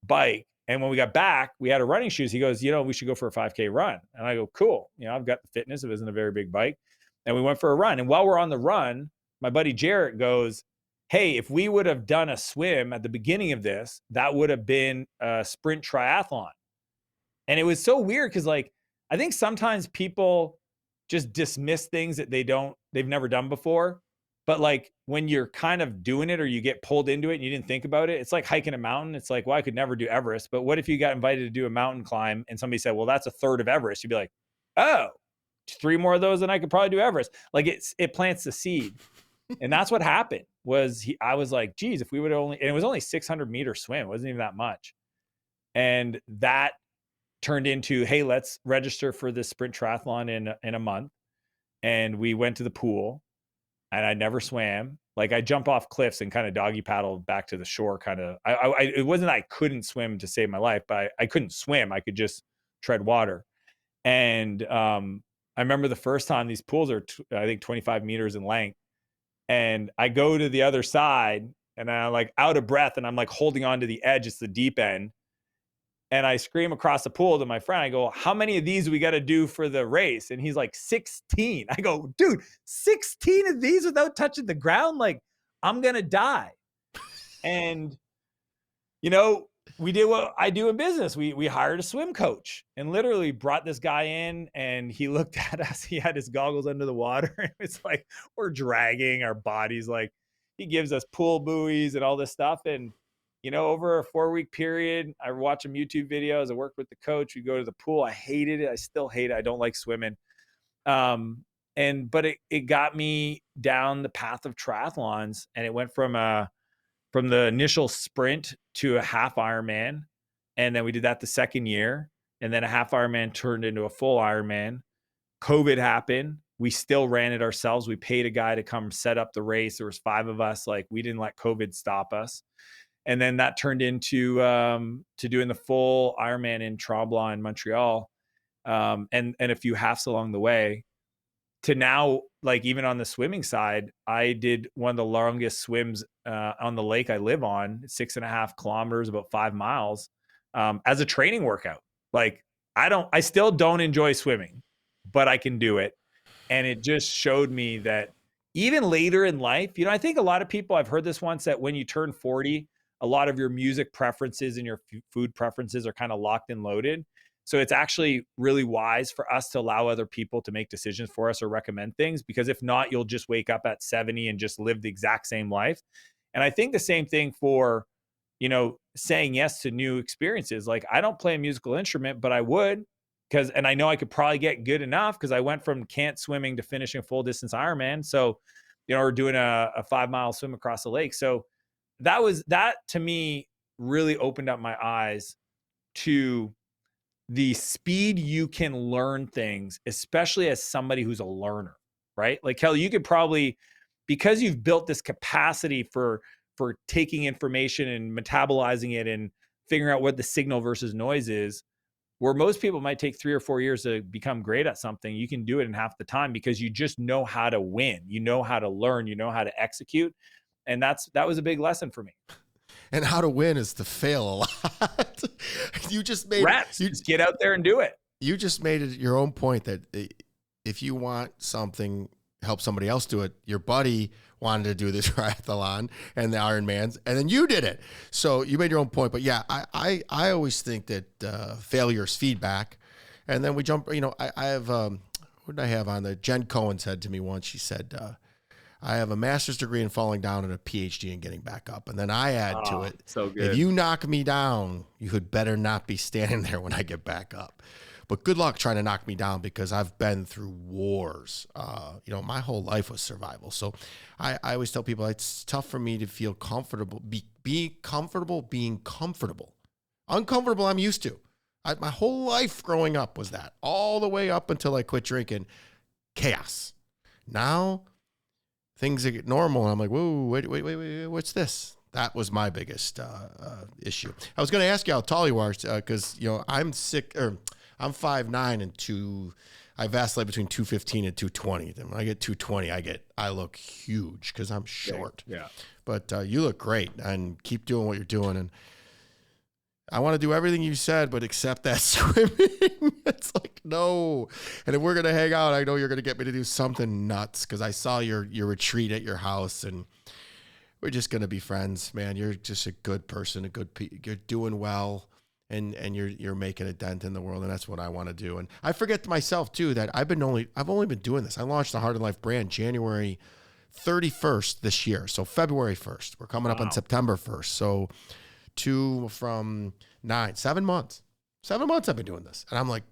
bike. And when we got back, we had our running shoes. He goes, you know, we should go for a 5K run. And I go, cool. You know, I've got the fitness. It isn't a very big bike. And we went for a run. And while we're on the run, my buddy Jarrett goes, hey, if we would have done a swim at the beginning of this, that would have been a sprint triathlon. And it was so weird because, like, I think sometimes people just dismiss things that they've never done before. But like when you're kind of doing it or you get pulled into it and you didn't think about it, it's like hiking a mountain. It's like, well, I could never do Everest. But what if you got invited to do a mountain climb and somebody said, well, that's a third of Everest? You'd be like, oh, 3 more of those and I could probably do Everest. Like it plants the seed. And that's what happened I was like, geez, if we would only, and it was only 600-meter swim. It wasn't even that much. And that turned into, hey, let's register for this sprint triathlon in a month. And we went to the pool, and I never swam. Like I jump off cliffs and kind of doggy paddle back to the shore. Kind of, it wasn't that I couldn't swim to save my life, but I couldn't swim. I could just tread water. And I remember the first time, these pools are, I think 25 meters in length. And I go to the other side and I'm like out of breath and I'm like holding on to the edge. It's the deep end. And I scream across the pool to my friend. I go, how many of these do we got to do for the race? And he's like, 16. I go, dude, 16 of these without touching the ground? Like, I'm going to die. And, you know, we did what I do in business. We hired a swim coach and literally brought this guy in, and he looked at us. He had his goggles under the water. And it's like, we're dragging our bodies. Like, he gives us pool buoys and all this stuff. And over a 4-week period, I watch some YouTube videos. I worked with the coach. We go to the pool. I hated it. I still hate it. I don't like swimming. But it got me down the path of triathlons, and it went from the initial sprint to a half Ironman. And then we did that the second year. And then a half Ironman turned into a full Ironman. COVID happened. We still ran it ourselves. We paid a guy to come set up the race. There was 5 of us. Like, we didn't let COVID stop us. And then that turned into to doing the full Ironman in Tremblant in Montreal, and a few halves along the way. To now, like, even on the swimming side, I did one of the longest swims on the lake I live on, 6.5 kilometers, about 5 miles, as a training workout. Like, I still don't enjoy swimming, but I can do it. And it just showed me that even later in life, I think a lot of people, I've heard this once, that when you turn 40, a lot of your music preferences and your food preferences are kind of locked and loaded. So it's actually really wise for us to allow other people to make decisions for us or recommend things, because if not, you'll just wake up at 70 and just live the exact same life. And I think the same thing for, saying yes to new experiences. Like, I don't play a musical instrument, but I would, and I know I could probably get good enough, because I went from can't swimming to finishing a full distance Ironman. So, we're doing a 5-mile swim across the lake. So that to me really opened up my eyes to the speed you can learn things, especially as somebody who's a learner, right? Like, Kelly, you could probably, because you've built this capacity for taking information and metabolizing it and figuring out what the signal versus noise is, where most people might take 3 or 4 years to become great at something, you can do it in half the time, because you just know how to win, you know how to learn, you know how to execute. And that was a big lesson for me. And how to win is to fail a lot. You just made reps. Just get out there and do it. You just made it your own point that if you want something, help somebody else do it. Your buddy wanted to do the triathlon and the Ironmans, and then you did it. So you made your own point. But yeah, I always think that failure is feedback. And then we jump, I have, what did I have on there? Jen Cohen said to me once, she said, I have a master's degree in falling down and a PhD in getting back up. And then I add to it, so good. If you knock me down, you had better not be standing there when I get back up. But good luck trying to knock me down, because I've been through wars. My whole life was survival. So I always tell people it's tough for me to feel comfortable, be comfortable being comfortable. Uncomfortable, I'm used to. My whole life growing up was that, all the way up until I quit drinking. Chaos. Now things get normal, and I'm like, whoa, wait, what's this? That was my biggest issue. I was going to ask you how tall you are, because I'm 5'9" and I vacillate between 215 and 220. Then when I get 220, I look huge because I'm short. Yeah. But you look great, and keep doing what you're doing. And I want to do everything you said, but except that swimming. It's like, no. And if we're going to hang out, I know you're going to get me to do something nuts, because I saw your retreat at your house, and we're just going to be friends, man. You're just a good person, you're doing well, and you're making a dent in the world, and that's what I want to do. And I forget myself too that I've only been doing this. I launched the Heart and Life brand January 31st this year. So February 1st. We're coming up on September 1st. So 7 months. 7 months I've been doing this. And I'm like,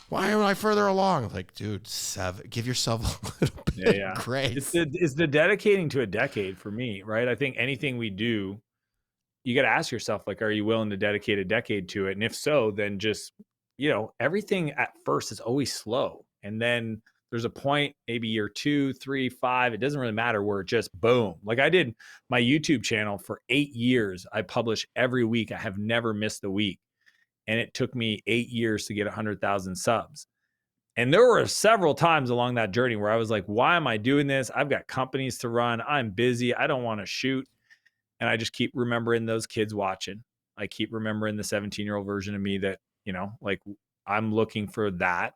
why am I further along? I'm like, dude, 7. Give yourself a little bit of grace. It's the dedicating to a decade for me, right? I think anything we do, you got to ask yourself, like, are you willing to dedicate a decade to it? And if so, then just, everything at first is always slow. And then there's a point, maybe year 2, 3, 5, it doesn't really matter, where it just boom. Like, I did my YouTube channel for 8 years. I publish every week. I have never missed a week. And it took me 8 years to get 100,000 subs. And there were several times along that journey where I was like, why am I doing this? I've got companies to run. I'm busy. I don't want to shoot. And I just keep remembering those kids watching. I keep remembering the 17-year-old version of me that, like, I'm looking for that.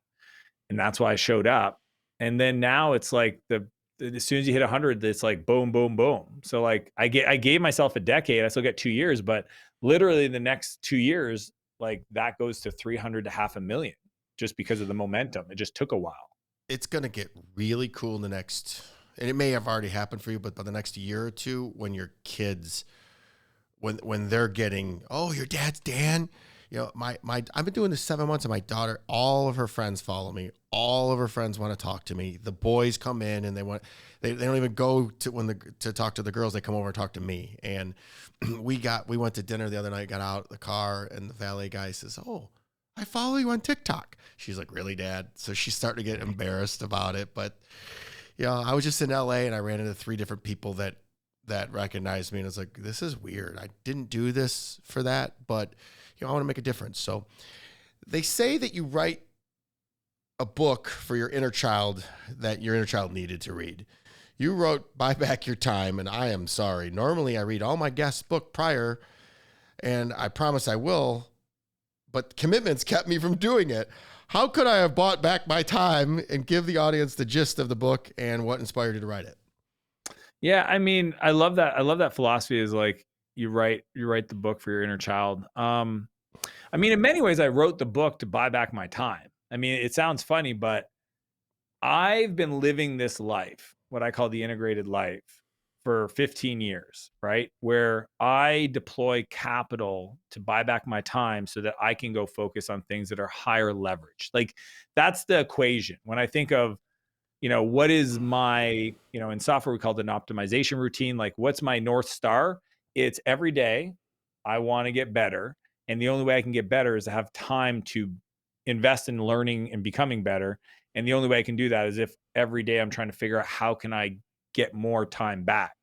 And that's why I showed up. And then now it's like as soon as you hit 100, it's like boom, boom, boom. So like I gave myself a decade. I still get 2 years, but literally the next 2 years, like, that goes to 300 to 500,000 just because of the momentum. It just took a while. It's going to get really cool in the next, and it may have already happened for you, but by the next year or two, when your kids when they're getting, oh, your dad's Dan. You know, I've been doing this 7 months, and my daughter, all of her friends follow me. All of her friends want to talk to me. The boys come in and they don't even go to talk to the girls. They come over and talk to me. And we went to dinner the other night, got out of the car, and the valet guy says, "Oh, I follow you on TikTok." She's like, "Really, Dad?" So she's starting to get embarrassed about it. But I was just in LA and I ran into 3 different people that recognized me, and it's like, this is weird. I didn't do this for that, but I want to make a difference. So they say that you write a book for your inner child that your inner child needed to read. You wrote Buy Back Your Time, and I am sorry. Normally I read all my guests' book prior, and I promise I will, but commitments kept me from doing it. How could I have bought back my time and give the audience the gist of the book and what inspired you to write it? Yeah, I mean, I love that. I love that philosophy is like you write the book for your inner child. I mean, in many ways, I wrote the book to buy back my time. I mean, it sounds funny, but I've been living this life, what I call the integrated life, for 15 years, right? Where I deploy capital to buy back my time so that I can go focus on things that are higher leverage. Like that's the equation. When I think of, what is my, in software, we call it an optimization routine. Like what's my North Star? It's every day I want to get better. And the only way I can get better is to have time to invest in learning and becoming better. And the only way I can do that is if every day I'm trying to figure out how can I get more time back.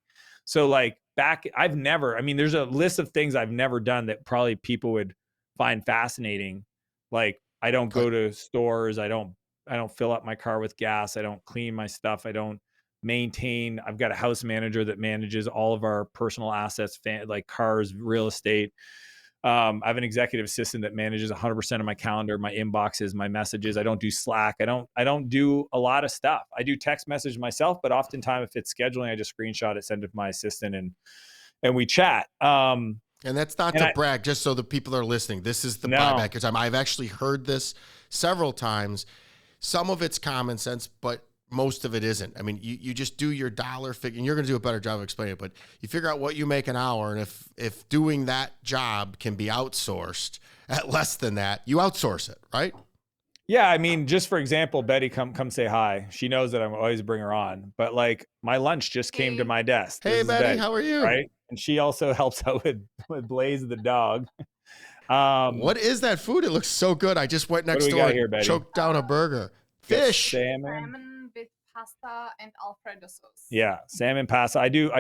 So like there's a list of things I've never done that probably people would find fascinating. Like I don't go to stores. I don't fill up my car with gas. I don't clean my stuff. I don't maintain. I've got a house manager that manages all of our personal assets, like cars, real estate. I have an executive assistant that manages 100% of my calendar, my inboxes, my messages. I don't do Slack. I don't do a lot of stuff. I do text message myself, but oftentimes if it's scheduling, I just screenshot it, send it to my assistant, and we chat. And that's not to brag, just so the people are listening. This is the buy back your time. I've actually heard this several times. Some of it's common sense, but most of it isn't. I mean, you just do your dollar figure, and you're going to do a better job of explaining it, but you figure out what you make an hour, and if doing that job can be outsourced at less than that, you outsource it, right? Yeah, I mean, just for example, Betty, come say hi. She knows that I'm always bring her on, but like my lunch just came to my desk. Hey, Betty, how are you? Right, and she also helps out with Blaze the dog. What is that food? It looks so good. I just went next door and choked down a burger. Fish. Salmon with pasta and Alfredo sauce. Yeah, salmon pasta. I do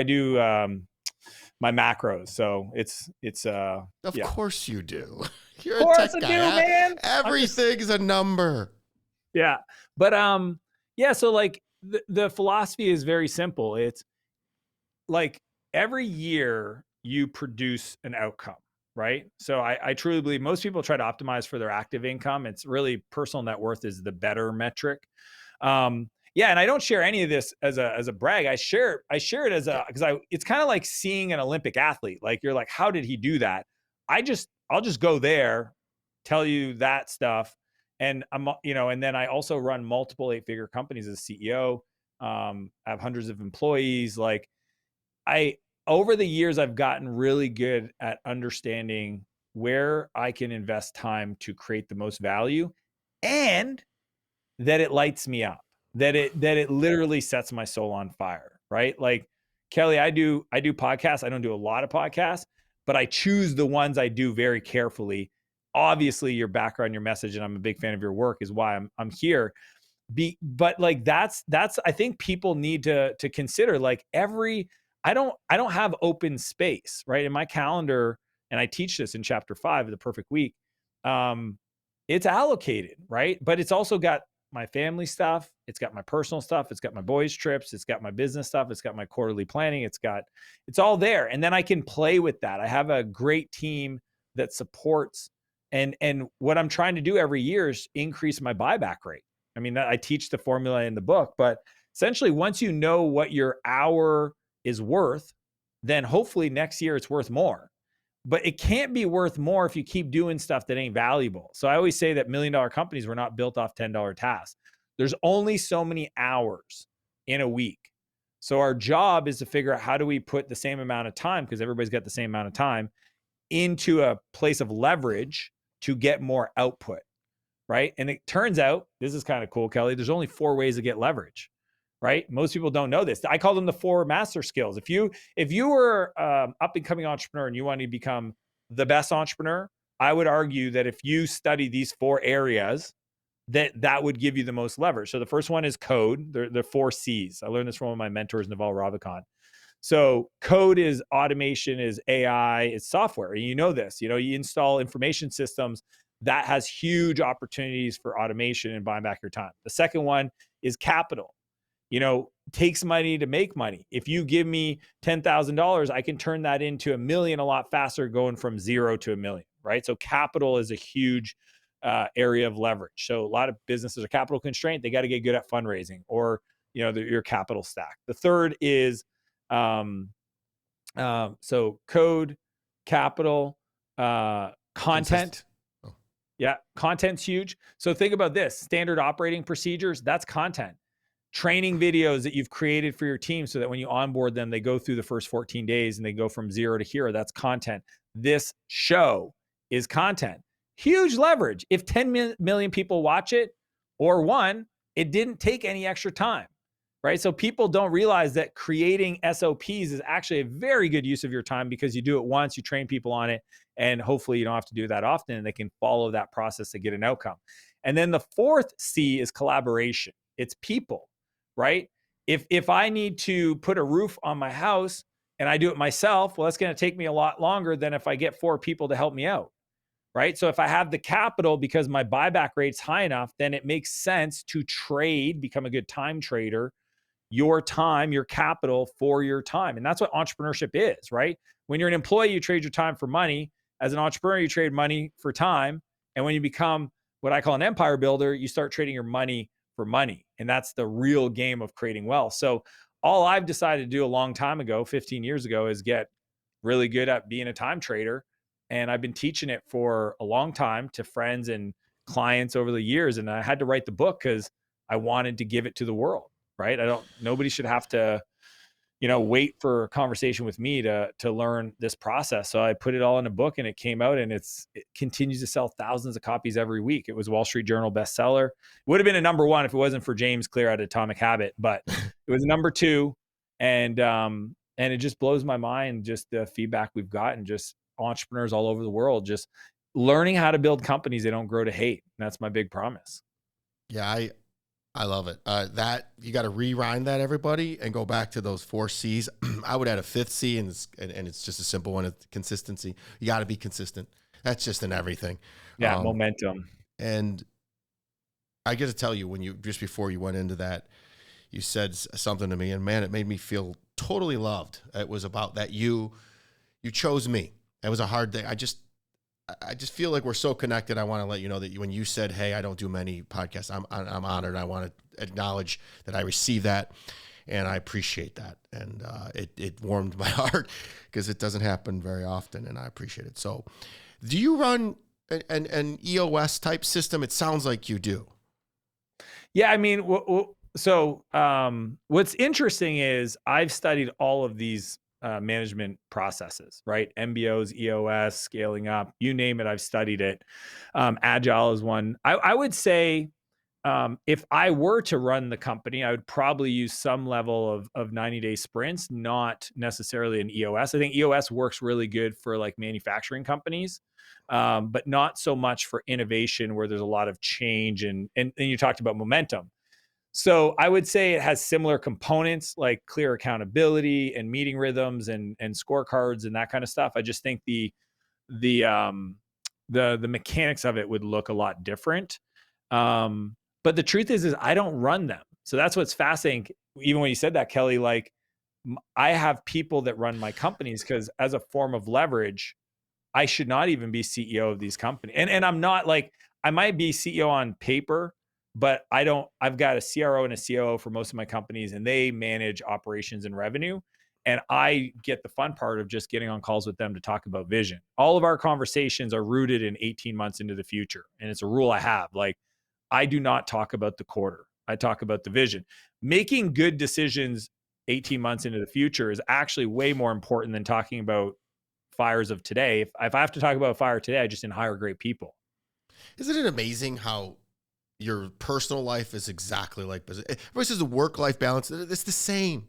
my macros, so it's Of course you do. You're of course a tech guy. man. Everything's a number. Yeah, but yeah. So like the philosophy is very simple. It's like every year you produce an outcome, right? So I truly believe most people try to optimize for their active income. It's really personal net worth is the better metric. Yeah, and I don't share any of this as a brag. I share it as it's kind of like seeing an Olympic athlete. Like you're like, how did he do that? I'll just go there, tell you that stuff, and and then I also run multiple 8-figure companies as CEO. I have hundreds of employees. Like over the years, I've gotten really good at understanding where I can invest time to create the most value, and that it lights me up, that it literally sets my soul on fire, right? Like Kelly, I do podcasts. I don't do a lot of podcasts, but I choose the ones I do very carefully. Obviously, your background, your message, and I'm a big fan of your work is why I'm here. But like that's I think people need to consider like I don't have open space, right? In my calendar, and I teach this in chapter 5 of The Perfect Week. It's allocated, right? But it's also got my family stuff. It's got my personal stuff. It's got my boys' trips. It's got my business stuff. It's got my quarterly planning. It's all there. And then I can play with that. I have a great team that supports. And what I'm trying to do every year is increase my buyback rate. I mean, I teach the formula in the book, but essentially once you know what your hour is worth, then hopefully next year it's worth more. But it can't be worth more if you keep doing stuff that ain't valuable. So I always say that $1 million companies were not built off $10 tasks. There's only so many hours in a week So our job is to figure out how do we put the same amount of time, because everybody's got the same amount of time, into a place of leverage to get more output, right? And it turns out, this is kind of cool, Kelly, there's only 4 ways to get leverage, right? Most people don't know this. I call them the 4 master skills. If you were up and coming entrepreneur and you want to become the best entrepreneur, I would argue that if you study these 4 areas, that would give you the most leverage. So the first one is code. The 4 C's. I learned this from one of my mentors, Naval Ravikant. So code is automation, is AI, is software. You know this. You install information systems, that has huge opportunities for automation and buying back your time. The second one is capital. Takes money to make money. If you give me $10,000, I can turn that into $1 million a lot faster, going from 0 to $1 million, right? So capital is a huge area of leverage. So a lot of businesses are capital constrained. They got to get good at fundraising or, your capital stack. The third is, so code, capital, content. Yeah. Content's huge. So think about this: standard operating procedures, that's content. Training videos that you've created for your team so that when you onboard them, they go through the first 14 days and they go from 0 to hero. That's content. This show is content. Huge leverage. If 10 million people watch it or 1, it didn't take any extra time, right? So people don't realize that creating SOPs is actually a very good use of your time, because you do it once, you train people on it, and hopefully you don't have to do that often, and they can follow that process to get an outcome. And then the 4th C is collaboration. It's people, right? If I need to put a roof on my house and I do it myself, well, that's going to take me a lot longer than if I get 4 people to help me out, right? So if I have the capital because my buyback rate's high enough, then it makes sense to trade, become a good time trader, your time, your capital for your time. And that's what entrepreneurship is, right? When you're an employee, you trade your time for money. As an entrepreneur, you trade money for time. And when you become what I call an empire builder, you start trading your money for money. And that's the real game of creating wealth. So all I've decided to do a long time ago, 15 years ago, is get really good at being a time trader. And I've been teaching it for a long time to friends and clients over the years. And I had to write the book because I wanted to give it to the world, right? Nobody should have to, wait for a conversation with me to learn this process. So I put it all in a book, and it came out, and it continues to sell thousands of copies every week. It was a Wall Street Journal bestseller. It would have been a number 1 if it wasn't for James Clear at Atomic Habit, but it was number 2. And it just blows my mind, just the feedback we've gotten, just entrepreneurs all over the world, just learning how to build companies they don't grow to hate. And that's my big promise. Yeah, I love it. That you got to rewind that, everybody, and go back to those 4 C's. I would add a 5th C, and it's just a simple one: it's consistency. You got to be consistent. That's just in everything. Yeah, momentum. And I got to tell you, just before you went into that, you said something to me, and man, it made me feel totally loved. It was about that you chose me. It was a hard day. I just feel like we're so connected. I want to let you know that when you said, "Hey, I don't do many podcasts," I'm honored. I want to acknowledge that I received that, and I appreciate that. And it warmed my heart because it doesn't happen very often, and I appreciate it. So, do you run an EOS type system? It sounds like you do. Yeah, I mean, so what's interesting is I've studied all of these management processes, right? MBOs, EOS, scaling up, you name it, I've studied it. Agile is one. I would say if I were to run the company, I would probably use some level of 90-day sprints, not necessarily an EOS. I think EOS works really good for like manufacturing companies, but not so much for innovation where there's a lot of change. And you talked about momentum. So I would say it has similar components like clear accountability and meeting rhythms and scorecards and that kind of stuff. I just think the mechanics of it would look a lot different. But the truth is I don't run them. So that's what's fascinating. Even when you said that, Kelly, like I have people that run my companies because as a form of leverage, I should not even be CEO of these companies. And I'm not like, I might be CEO on paper, but I've got a CRO and a COO for most of my companies, and they manage operations and revenue. And I get the fun part of just getting on calls with them to talk about vision. All of our conversations are rooted in 18 months into the future. And it's a rule I have. Like, I do not talk about the quarter. I talk about the vision. Making good decisions 18 months into the future is actually way more important than talking about fires of today. If I have to talk about a fire today, I just didn't hire great people. Isn't it amazing how your personal life is exactly like business? Everybody says the work-life balance, it's the same.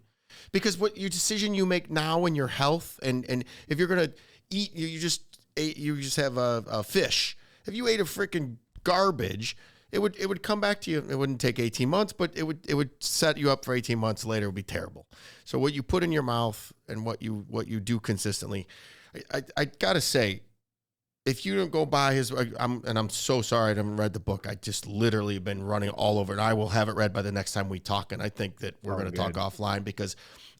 Because what your decision you make now in your health, and if you're gonna eat, you just have a fish. If you ate a freaking garbage, it would come back to you. It wouldn't take 18 months, but it would set you up for 18 months later. It would be terrible. So what you put in your mouth and what you do consistently, I gotta say, if you don't go by his, I'm so sorry I haven't read the book. I just literally been running all over, and I will have it read by the next time we talk. And I think that we're going to talk offline, because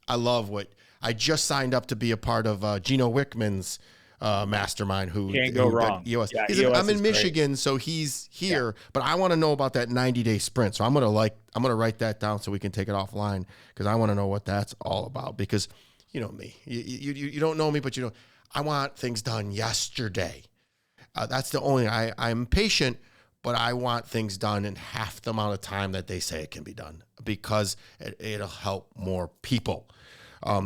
I love what I just signed up to be a part of. Gino Wickman's mastermind. Who can't go wrong? EOS. Yeah, I'm in Michigan, so he's here. Yeah. But I want to know about that 90-day sprint. So I'm gonna write that down so we can take it offline, because I want to know what that's all about. Because you know me, you don't know me, but you know I want things done yesterday. That's the only, I'm patient, but I want things done in half the amount of time that they say it can be done, because it'll help more people.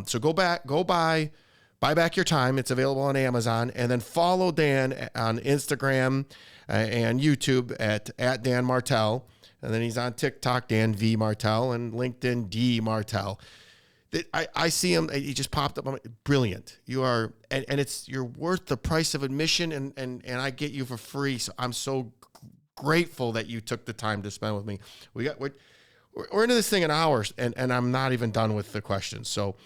So go buy back your time. It's available on Amazon, and then follow Dan on Instagram and YouTube at Dan Martell. And then he's on TikTok, Dan V Martell, and LinkedIn, D Martell. I see him. He just popped up. I'm like, brilliant. You are, and you're worth the price of admission, and I get you for free. So I'm so grateful that you took the time to spend with me. We're into this thing in hours, and I'm not even done with the questions. So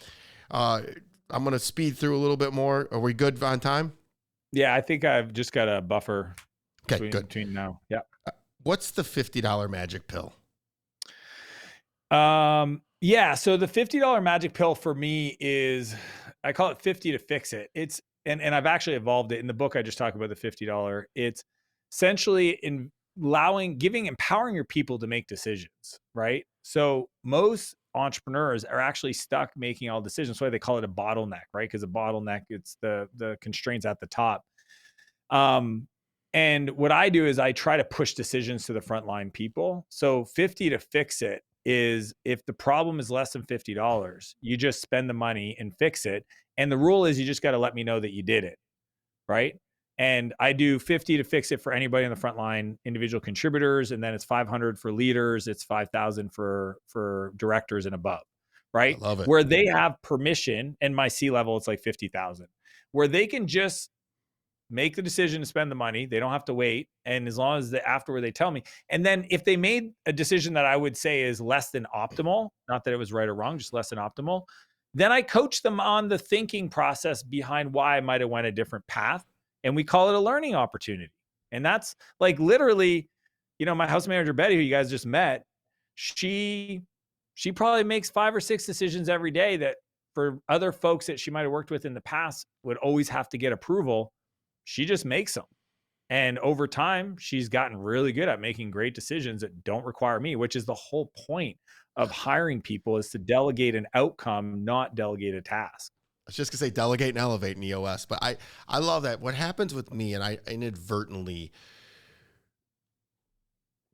I'm going to speed through a little bit more. Are we good on time? Yeah, I think I've just got a buffer. Okay, good. Between now. Yeah. What's the $50 magic pill? Yeah. So the $50 magic pill for me is, I call it 50 to fix it. It's, and I've actually evolved it in the book. I just talk about the $50. It's essentially empowering your people to make decisions, right? So most entrepreneurs are actually stuck making all decisions. That's why they call it a bottleneck, right? Because a bottleneck, it's the constraints at the top. And what I do is I try to push decisions to the frontline people. So 50 to fix it is, if the problem is less than $50, you just spend the money and fix it. And the rule is you just got to let me know that you did it, right? And I do 50 to fix it for anybody on the front line, individual contributors, and then it's 500 for leaders, it's 5,000 for directors and above, right? I love it. Where they have permission, and my C-level, it's like 50,000, where they can just make the decision to spend the money. They don't have to wait. And as long as afterward they tell me, and then if they made a decision that I would say is less than optimal, not that it was right or wrong, just less than optimal, then I coach them on the thinking process behind why I might have went a different path. And we call it a learning opportunity. And that's like literally, my house manager, Betty, who you guys just met, she probably makes 5 or 6 decisions every day that for other folks that she might've worked with in the past would always have to get approval. She just makes them. And over time, she's gotten really good at making great decisions that don't require me, which is the whole point of hiring people, is to delegate an outcome, not delegate a task. I was just gonna say delegate and elevate in EOS, but I love that. What happens with me, and I inadvertently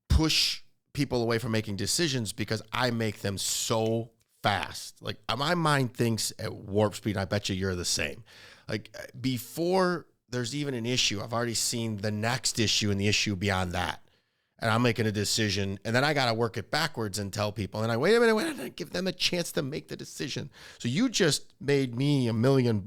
push people away from making decisions because I make them so fast. Like my mind thinks at warp speed. I bet you're the same. Like before there's even an issue, I've already seen the next issue and the issue beyond that. And I'm making a decision, and then I got to work it backwards and tell people, and wait a minute, give them a chance to make the decision. So you just made me $1 million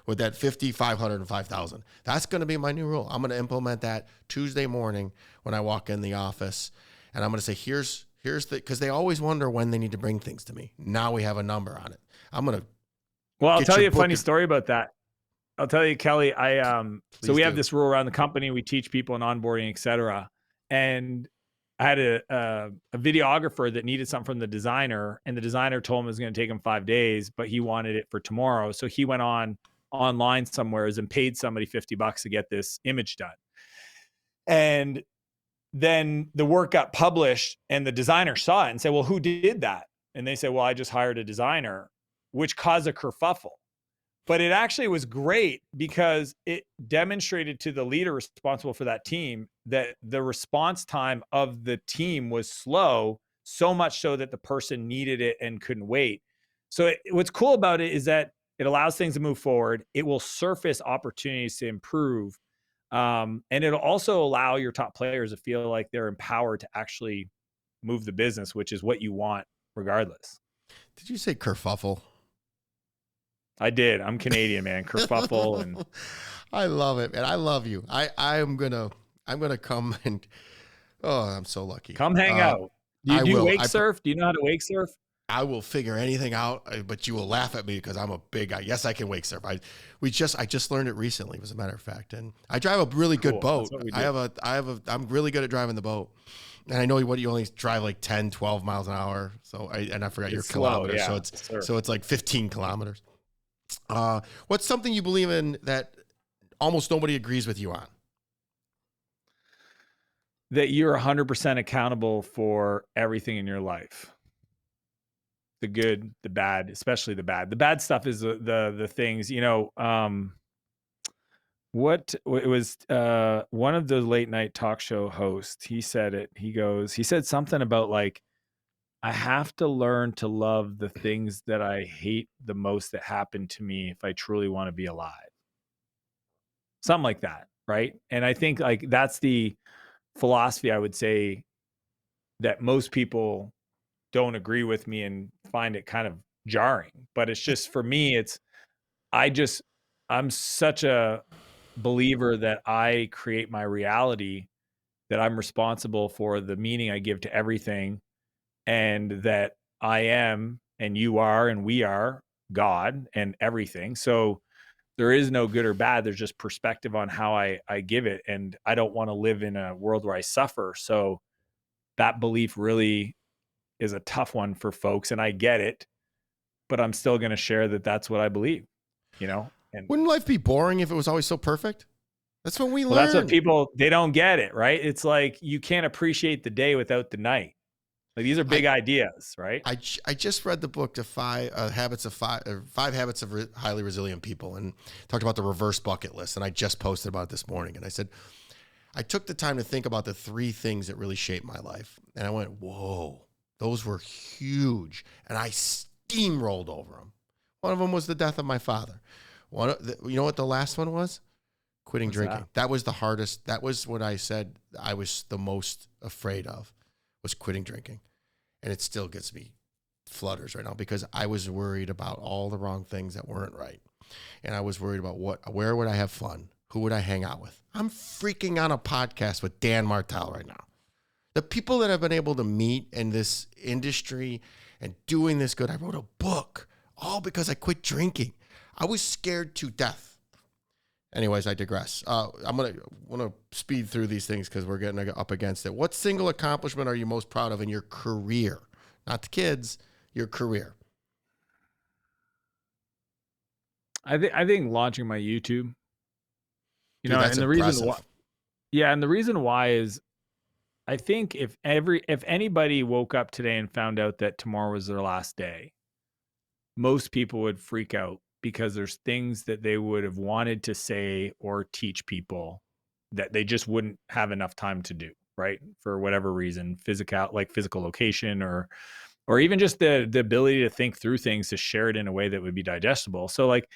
with that 50, 500, and 5,000. That's going to be my new rule. I'm going to implement that Tuesday morning when I walk in the office, and I'm going to say, here's because they always wonder when they need to bring things to me. Now we have a number on it. I'm going to. Well, I'll tell you a funny story about that. I'll tell you, Kelly, so we have this rule around the company. We teach people in onboarding, et cetera. And I had a videographer that needed something from the designer, and the designer told him it was going to take him 5 days, but he wanted it for tomorrow. So he went online somewhere and paid somebody $50 to get this image done. And then the work got published, and the designer saw it and said, well, who did that? And they said, well, I just hired a designer, which caused a kerfuffle. But it actually was great because it demonstrated to the leader responsible for that team that the response time of the team was slow, so much so that the person needed it and couldn't wait. So what's cool about it is that it allows things to move forward. It will surface opportunities to improve. And it'll also allow your top players to feel like they're empowered to actually move the business, which is what you want regardless. Did you say kerfuffle? I did. I'm Canadian, man. Kerfuffle. And I love it, man. I love you. I'm gonna come and I'm so lucky. Come hang out. Do you do wake surf? Do you know how to wake surf? I will figure anything out, but you will laugh at me because I'm a big guy. Yes, I can wake surf. I just learned it recently, as a matter of fact. And I drive a really good boat. I'm really good at driving the boat. And I know you only drive like 10, 12 miles an hour. So I forgot your kilometers. Yeah, so it's like 15 kilometers. What's something you believe in that almost nobody agrees with you on? That you're 100% accountable for everything in your life. The good, the bad, especially the bad. The bad stuff is the things, it was one of the late night talk show hosts, he said something about like, I have to learn to love the things that I hate the most that happen to me if I truly want to be alive. Something like that, right? And I think like that's the philosophy I would say that most people don't agree with me and find it kind of jarring. But it's just, for me, I'm such a believer that I create my reality, that I'm responsible for the meaning I give to everything, and that I am, and you are, and we are God and everything. So there is no good or bad. There's just perspective on how I give it. And I don't want to live in a world where I suffer. So that belief really is a tough one for folks. And I get it, but I'm still going to share that that's what I believe, And wouldn't life be boring if it was always so perfect? That's what we learn. That's what people, they don't get it, right? It's like, you can't appreciate the day without the night. Like, these are big ideas, right? I just read the book, Five Habits of Highly Resilient People, and talked about the reverse bucket list. And I just posted about it this morning. And I said, I took the time to think about the 3 things that really shaped my life. And I went, whoa, those were huge. And I steamrolled over them. One of them was the death of my father. You know what the last one was? Quitting drinking. That was the hardest. That was what I said I was the most afraid of, was quitting drinking. And it still gets me flutters right now because I was worried about all the wrong things that weren't right. And I was worried about where would I have fun? Who would I hang out with? I'm freaking on a podcast with Dan Martell right now. The people that I've been able to meet in this industry and doing this good, I wrote a book all because I quit drinking. I was scared to death. Anyways, I digress. I'm want to speed through these things because we're getting up against it. What single accomplishment are you most proud of in your career? Not the kids, your career. I think launching my YouTube. Dude, that's and the impressive. reason why, and the reason why is, I think if anybody woke up today and found out that tomorrow was their last day, most people would freak out because there's things that they would have wanted to say or teach people that they just wouldn't have enough time to do, right? For whatever reason, physical location, or even just the ability to think through things, to share it in a way that would be digestible. So like,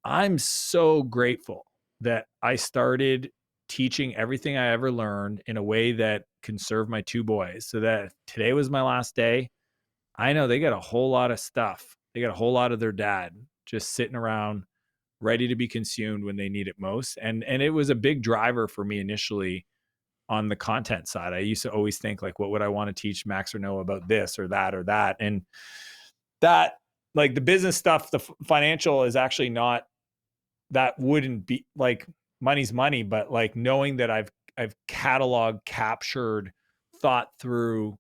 I'm so grateful that I started teaching everything I ever learned in a way that can serve my 2 boys, so that if today was my last day, I know they got a whole lot of stuff. They got a whole lot of their dad just sitting around ready to be consumed when they need it most. And it was a big driver for me initially on the content side. I used to always think like, what would I want to teach Max or Noah about this or that or that? And that, like, the business stuff, the financial is actually not, that wouldn't be like, money's money, but like knowing that I've cataloged, captured, thought through,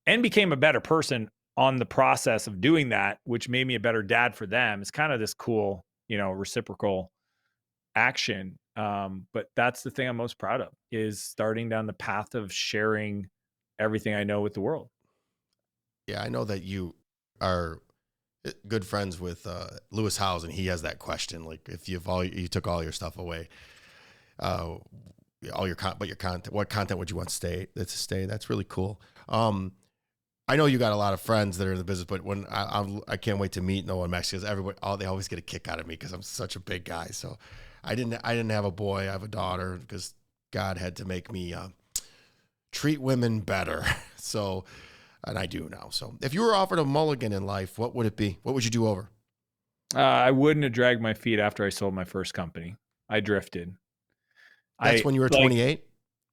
and became a better person on the process of doing that, which made me a better dad for them. It's kind of this cool, reciprocal action. But that's the thing I'm most proud of, is starting down the path of sharing everything I know with the world. Yeah, I know that you are good friends with Lewis Howes, and he has that question, like, if you took all your stuff away, all your content, what content would you want to stay? That's really cool. I know you got a lot of friends that are in the business, but when I can't wait to meet Noah and Max, because everybody, they always get a kick out of me because I'm such a big guy. So I didn't have a boy. I have a daughter because God had to make me treat women better. So, and I do now. So if you were offered a mulligan in life, what would it be? What would you do over? I wouldn't have dragged my feet after I sold my first company. I drifted. That's when you were 28?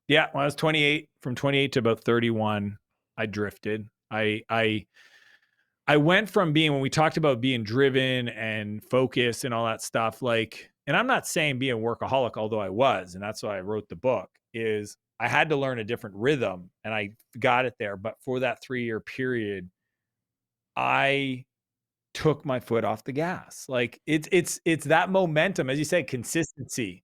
Yeah, when I was 28, from 28 to about 31, I drifted. I went from being, when we talked about being driven and focused and all that stuff, like, and I'm not saying being a workaholic, although I was, and that's why I wrote the book, is I had to learn a different rhythm and I got it there. But for that 3-year period, I took my foot off the gas. Like it's that momentum, as you say, consistency.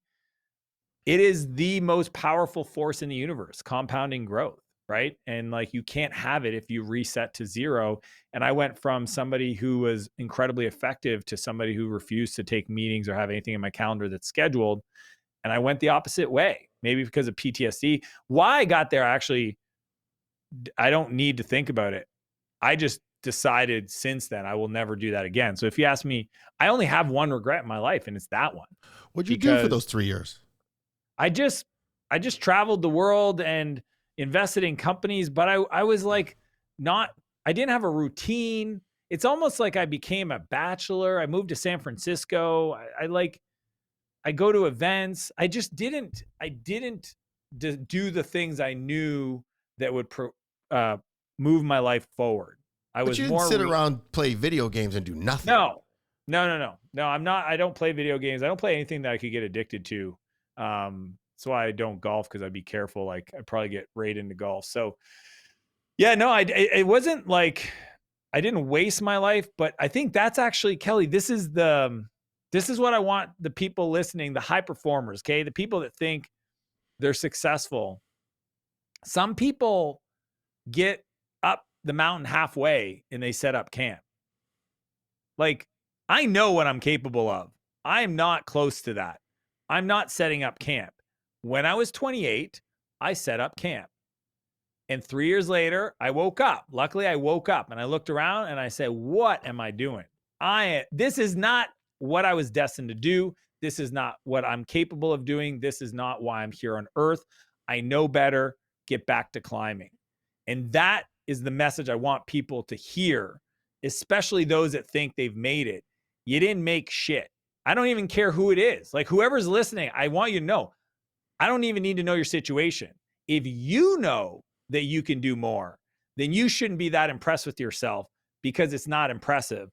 It is the most powerful force in the universe, compounding growth, right? And like you can't have it if you reset to zero. And I went from somebody who was incredibly effective to somebody who refused to take meetings or have anything in my calendar that's scheduled. And I went the opposite way, maybe because of PTSD. Why I got there, actually, I don't need to think about it. I just decided since then I will never do that again. So if you ask me, I only have one regret in my life, and it's that one. What'd you do for those 3 years? I just traveled the world and invested in companies, but I was like, I didn't have a routine. It's almost like I became a bachelor. I moved to San Francisco. I go to events. I didn't do the things I knew that would move my life forward. But you didn't sit around, play video games and do nothing. No, I'm not. I don't play video games. I don't play anything that I could get addicted to. That's why I don't golf, because I'd be careful. Like I'd probably get right into golf. So yeah, no, it wasn't like I didn't waste my life, but I think that's actually, Kelly, this is what I want the people listening, the high performers, okay? The people that think they're successful. Some people get up the mountain halfway and they set up camp. Like, I know what I'm capable of. I'm not close to that. I'm not setting up camp. When I was 28, I set up camp. And 3 years later, I woke up. Luckily, I woke up and I looked around and I said, what am I doing? This is not what I was destined to do. This is not what I'm capable of doing. This is not why I'm here on earth. I know better. Get back to climbing. And that is the message I want people to hear, especially those that think they've made it. You didn't make shit. I don't even care who it is. Like whoever's listening, I want you to know, I don't even need to know your situation. If you know that you can do more, then you shouldn't be that impressed with yourself because it's not impressive.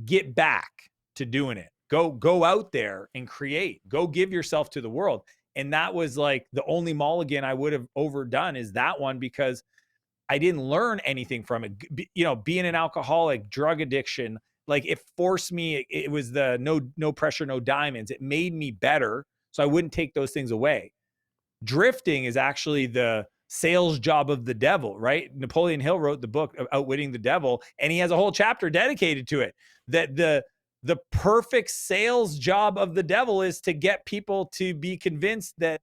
Get back to doing it. Go out there and create. Go give yourself to the world. And that was like the only mulligan I would have overdone is that one, because I didn't learn anything from it. You know, being an alcoholic, drug addiction, like it forced me, it was the no pressure, no diamonds. It made me better. So I wouldn't take those things away. Drifting is actually the sales job of the devil, right? Napoleon Hill wrote the book of Outwitting the Devil, and he has a whole chapter dedicated to it. That the perfect sales job of the devil is to get people to be convinced that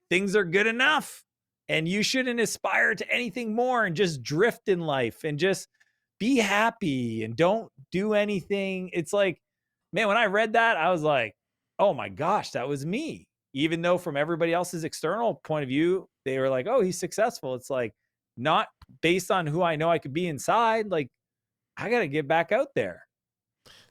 things are good enough and you shouldn't aspire to anything more and just drift in life and just be happy and don't do anything. It's like, man, when I read that, I was like, oh my gosh, that was me. Even though from everybody else's external point of view, they were like, oh, he's successful. It's like not based on who I know I could be inside. Like I got to get back out there.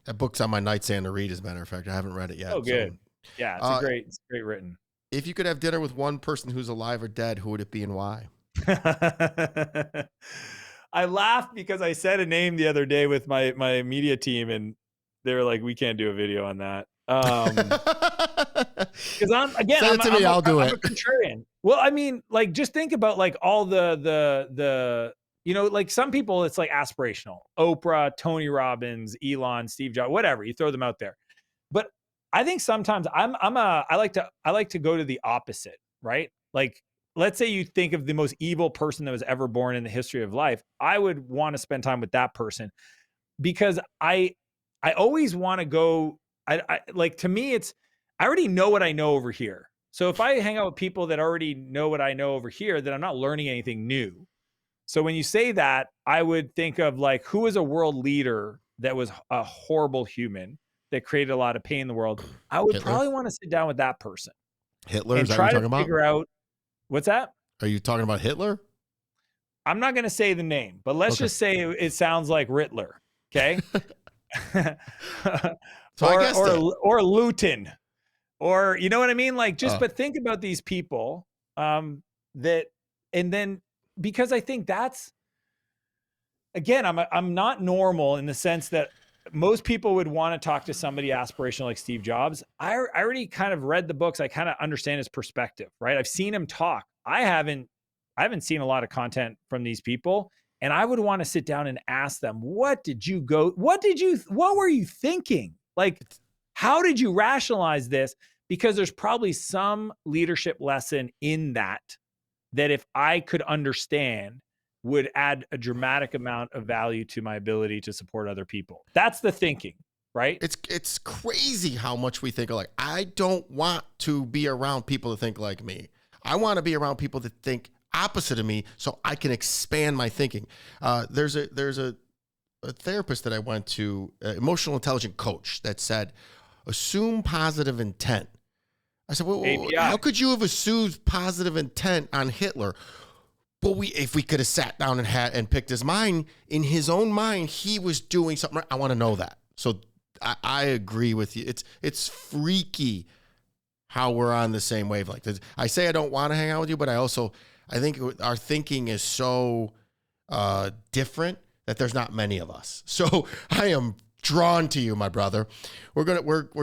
That book's on my nightstand to read, as a matter of fact. I haven't read it yet. Oh, good. So, yeah, it's great written. If you could have dinner with one person who's alive or dead, who would it be and why? I laughed because I said a name the other day with my media team, and they were like, we can't do a video on that. Because I'm a contrarian. Well, I mean, like, just think about like all the you know, like some people, it's like aspirational. Oprah, Tony Robbins, Elon, Steve Jobs, whatever. You throw them out there. But I think sometimes I like to go to the opposite, right? Like, let's say you think of the most evil person that was ever born in the history of life. I would want to spend time with that person because I always want to go. I like, to me, it's, I already know what I know over here. So if I hang out with people that already know what I know over here, then I'm not learning anything new. So when you say that, I would think of like, who was a world leader that was a horrible human that created a lot of pain in the world? I would Hitler? probably want to sit down with that person Hitler? and Is that what try you're to talking about? figure out what's that? Are you talking about Hitler? I'm not going to say the name, but let's Okay. just say it sounds like Rittler. Okay. So I guess or Luton, or you know what I mean? Like but think about these people that, and then, because I think that's, again, I'm not normal in the sense that most people would want to talk to somebody aspirational like Steve Jobs. I already kind of read the books. I kind of understand his perspective, right? I've seen him talk. I haven't seen a lot of content from these people. And I would want to sit down and ask them, what were you thinking? Like, how did you rationalize this? Because there's probably some leadership lesson in that if I could understand, would add a dramatic amount of value to my ability to support other people. That's the thinking, right? It's crazy how much we think alike. I don't want to be around people that think like me. I want to be around people that think opposite of me so I can expand my thinking. There's a therapist that I went to, emotional intelligence coach, that said, assume positive intent. I said, well, how could you have assumed positive intent on Hitler? But if we could have sat down and picked his mind, in his own mind, he was doing something right. I want to know that. So I agree with you. It's freaky how we're on the same wavelength. I say I don't want to hang out with you, but I think our thinking is so different that there's not many of us. So I am drawn to you, my brother. We're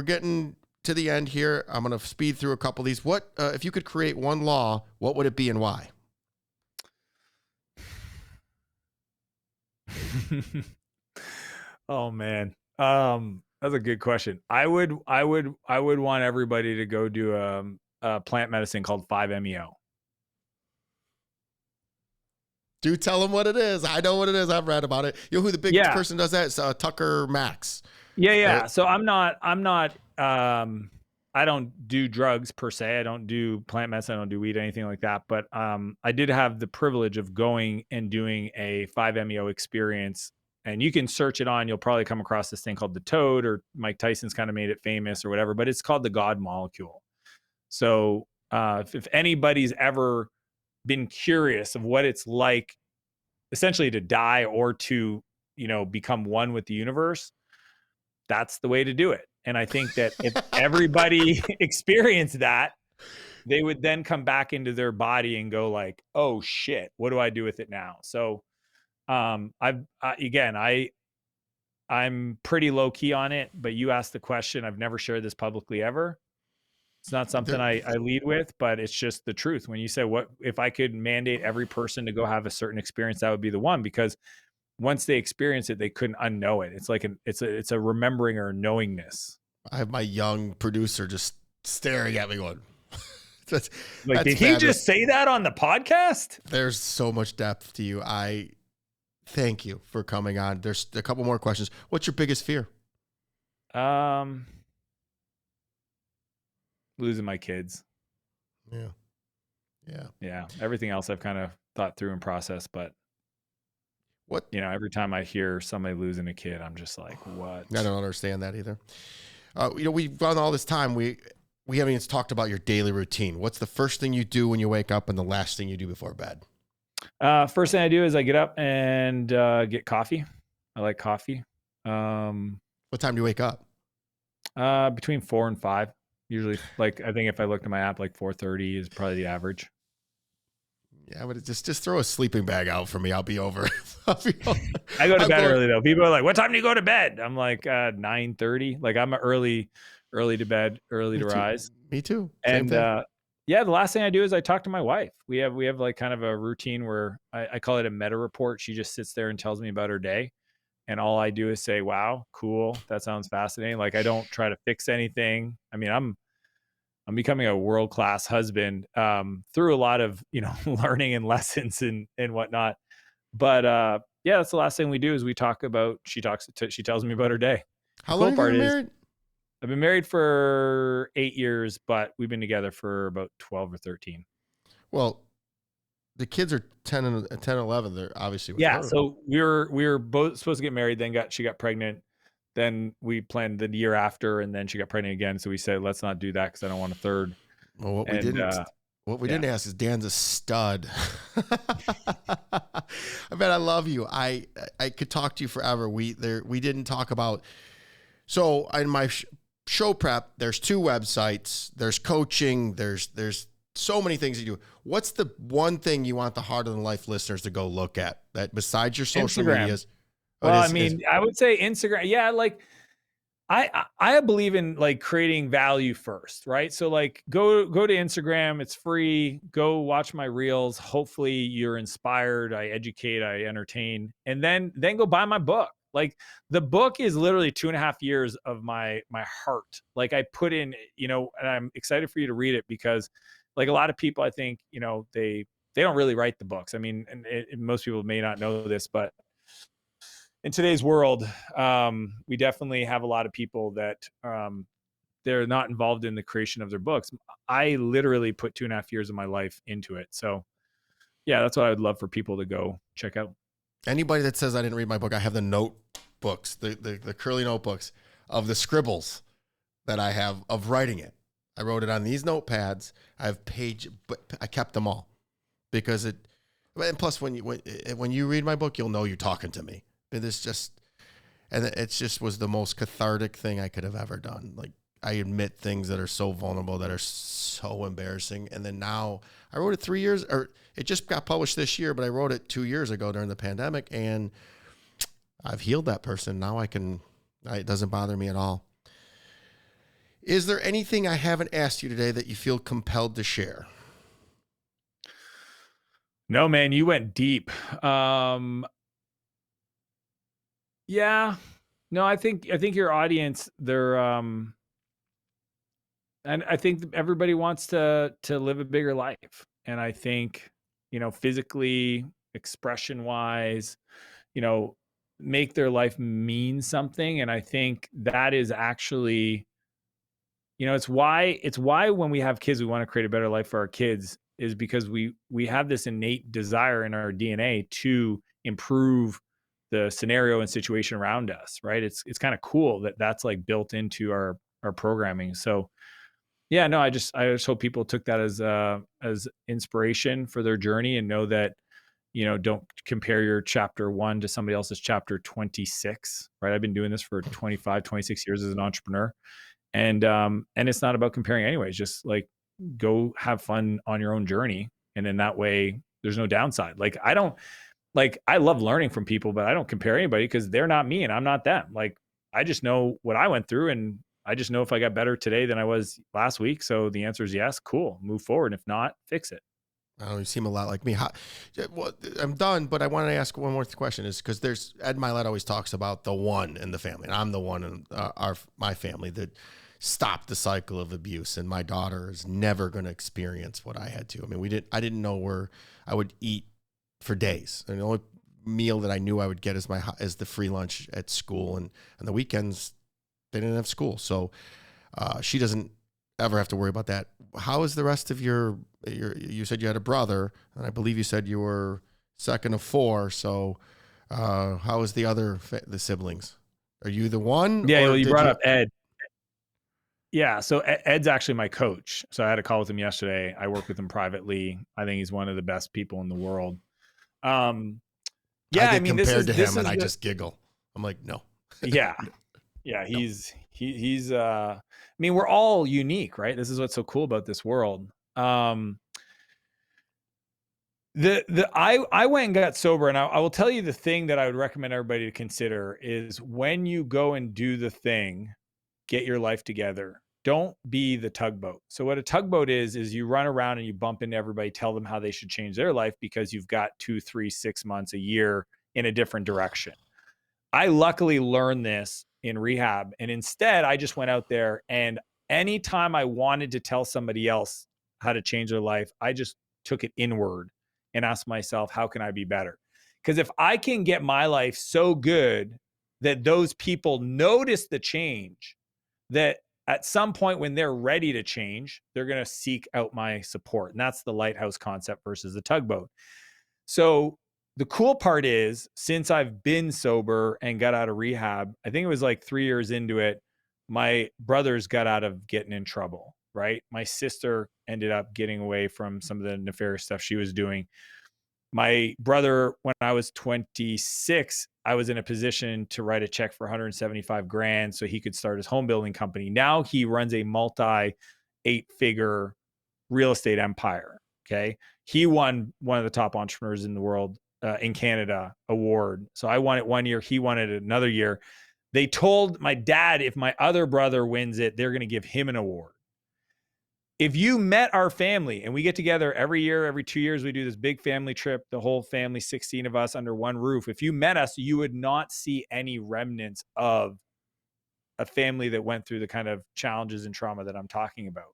getting to the end here. I'm going to speed through a couple of these. What if you could create one law, what would it be and why? Oh man. That's a good question. I would want everybody to go do a plant medicine called 5-MeO. Do tell them what it is. I know what it is. I've read about it. You know who the big person does that? It's Tucker Max. Yeah. Right? So I'm not I don't do drugs per se. I don't do plant medicine. I don't do weed, anything like that. But I did have the privilege of going and doing a 5-MeO experience. And you can search it on. You'll probably come across this thing called the toad, or Mike Tyson's kind of made it famous or whatever. But it's called the God molecule. So if anybody's ever been curious of what it's like, essentially to die or to, become one with the universe, that's the way to do it. And I think that if everybody experienced that, they would then come back into their body and go like, oh shit, what do I do with it now? So I'm pretty low key on it, but you asked the question. I've never shared this publicly ever. It's not something I lead with, but it's just the truth. When you say, what if I could mandate every person to go have a certain experience, that would be the one, because once they experience it, they couldn't unknow it. It's like it's a remembering or knowingness. I have my young producer just staring at me going, did he just say that on the podcast? There's so much depth to you. I thank you for coming on. There's a couple more questions. What's your biggest fear? Losing my kids. Yeah. Everything else I've kind of thought through and processed, but every time I hear somebody losing a kid, I'm just like, what? I don't understand that either. We've gone all this time. We haven't even talked about your daily routine. What's the first thing you do when you wake up and the last thing you do before bed? First thing I do is I get up and get coffee. I like coffee. What time do you wake up? Between 4 and 5. Usually, I think if I looked at my app, 4:30 is probably the average. Yeah, but just throw a sleeping bag out for me. I'll be over. I go to bed early though. People are like, "What time do you go to bed?" I'm like 9:30. I'm early to bed, early to rise. Me too. And the last thing I do is I talk to my wife. We have kind of a routine where I call it a meta report. She just sits there and tells me about her day, and all I do is say, "Wow, cool. That sounds fascinating." I don't try to fix anything. I mean, I'm becoming a world-class husband through a lot of, learning and lessons and whatnot. But that's the last thing we do is we talk about, she tells me about her day. How long have you been married? I've been married for 8 years, but we've been together for about 12 or 13. Well, the kids are 10 and 11. They're obviously with Yeah. her. So we were both supposed to get married. Then she got pregnant. Then we planned the year after, and then she got pregnant again. So we said, let's not do that because I don't want a third. Well, what we And didn't ask is Dan's a stud. I bet I love you. I could talk to you forever. We didn't talk about. So in my show prep, there's 2 websites. There's coaching. There's so many things you do. What's the one thing you want the Harder Than Life listeners to go look at that besides your social Instagram. medias? Well, I would say Instagram. Yeah, like I believe in like creating value first, right? So like go to Instagram, it's free. Go watch my reels. Hopefully you're inspired. I educate, I entertain, and then go buy my book. Like the book is literally 2.5 years of my heart. Like I put in, and I'm excited for you to read it because like a lot of people, I think, they don't really write the books. I mean, and most people may not know this, but in today's world, we definitely have a lot of people that they're not involved in the creation of their books. I literally put 2.5 years of my life into it. So yeah, that's what I would love for people to go check out. Anybody that says I didn't read my book, I have the notebooks, the curly notebooks of the scribbles that I have of writing it. I wrote it on these notepads. I have but I kept them all because and plus when you read my book, you'll know you're talking to me. It's just was the most cathartic thing I could have ever done. Like I admit things that are so vulnerable, that are so embarrassing. And then now I wrote it 3 years, or it just got published this year, but I wrote it 2 years ago during the pandemic, and I've healed that person. Now it doesn't bother me at all. Is there anything I haven't asked you today that you feel compelled to share? No, man, you went deep. Yeah, no, I think your audience, they're, and I think everybody wants to live a bigger life. And I think, physically, expression wise, make their life mean something. And I think that is actually, it's why when we have kids, we want to create a better life for our kids, is because we have this innate desire in our DNA to improve the scenario and situation around us, right? It's kind of cool that that's like built into our programming. So yeah, no, I just hope people took that as inspiration for their journey, and know that, don't compare your chapter 1 to somebody else's chapter 26, right? I've been doing this for 25, 26 years as an entrepreneur. And it's not about comparing anyways. Just like go have fun on your own journey. And in that way, there's no downside. Like I love learning from people, but I don't compare anybody because they're not me and I'm not them. Like I just know what I went through, and I just know if I got better today than I was last week. So the answer is yes. Cool. Move forward. If not, fix it. Oh, you seem a lot like me. Well, I'm done, but I want to ask one more question. Is because Ed Milet always talks about the one in the family, and I'm the one in my family that stopped the cycle of abuse, and my daughter is never going to experience what I had to. I mean, I didn't know where I would eat for days, and the only meal that I knew I would get is the free lunch at school, and on the weekends they didn't have school, so she doesn't ever have to worry about that. How is the rest of you said you had a brother, and I believe you said you were second of 4. So how is the siblings? Are you the one? Yeah, well, you brought up Ed. Yeah, so Ed's actually my coach. So I had a call with him yesterday. I work with him privately. I think he's one of the best people in the world. Yeah, I mean, compared to him, and I just giggle. I'm like, no. Yeah. He's I mean, we're all unique, right? This is what's so cool about this world. I went and got sober, and I will tell you the thing that I would recommend everybody to consider is when you go and do the thing, get your life together. Don't be the tugboat. So what a tugboat is you run around and you bump into everybody, tell them how they should change their life because you've got 2, 3, 6 months, a year in a different direction. I luckily learned this in rehab. And instead, I just went out there, and anytime I wanted to tell somebody else how to change their life, I just took it inward and asked myself, how can I be better? Because if I can get my life so good that those people notice the change, that at some point when they're ready to change, they're going to seek out my support. And that's the lighthouse concept versus the tugboat. So the cool part is, since I've been sober and got out of rehab, I think it was like 3 years into it, my brothers got out of getting in trouble, right? My sister ended up getting away from some of the nefarious stuff she was doing. My brother, when I was 26, I was in a position to write a check for 175 grand so he could start his home building company. Now he runs a multi 8-figure real estate empire. Okay. He won one of the top entrepreneurs in the world in Canada award. So I won it one year. He won it another year. They told my dad, if my other brother wins it, they're going to give him an award. If you met our family, and we get together every year, every 2 years, we do this big family trip, the whole family, 16 of us under one roof. If you met us, you would not see any remnants of a family that went through the kind of challenges and trauma that I'm talking about.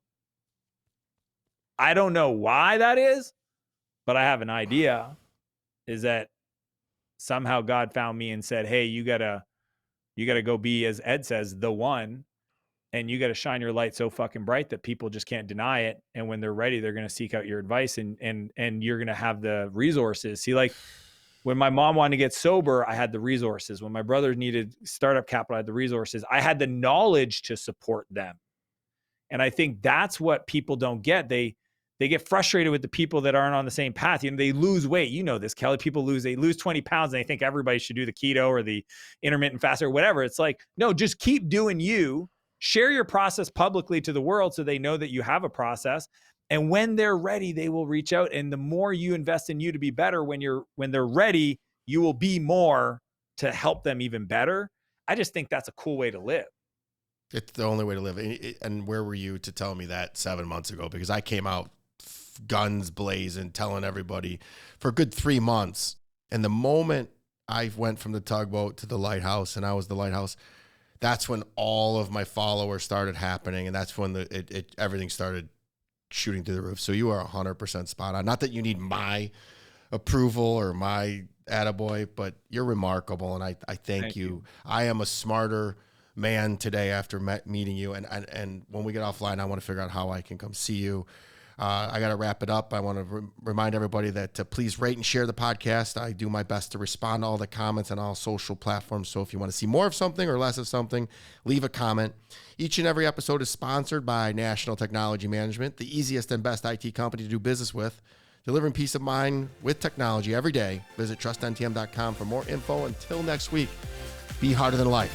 I don't know why that is, but I have an idea, is that somehow God found me and said, hey, you gotta go be, as Ed says, the one. And you got to shine your light so fucking bright that people just can't deny it. And when they're ready, they're going to seek out your advice, and you're going to have the resources. See, like when my mom wanted to get sober, I had the resources. When my brother needed startup capital, I had the resources. I had the knowledge to support them. And I think that's what people don't get. They get frustrated with the people that aren't on the same path. You know, they lose weight. You know this, Kelly. They lose 20 pounds and they think everybody should do the keto or the intermittent fast or whatever. It's like, no, just keep doing you. Share your process publicly to the world so they know that you have a process. And when they're ready, they will reach out. And the more you invest in you to be better, when they're ready, you will be more to help them even better. I just think that's a cool way to live. It's the only way to live. And where were you to tell me that 7 months ago? Because I came out guns blazing, telling everybody for a good 3 months. And the moment I went from the tugboat to the lighthouse, and I was the lighthouse, that's when all of my followers started happening. And that's when everything started shooting through the roof. So you are 100% spot on. Not that you need my approval or my attaboy, but you're remarkable. And I thank you. I am a smarter man today after meeting you. And when we get offline, I want to figure out how I can come see you. I got to wrap it up. I want to remind everybody that to please rate and share the podcast. I do my best to respond to all the comments on all social platforms. So if you want to see more of something or less of something, leave a comment. Each and every episode is sponsored by National Technology Management, the easiest and best IT company to do business with, delivering peace of mind with technology every day. Visit trustntm.com for more info. Until next week, be harder than life.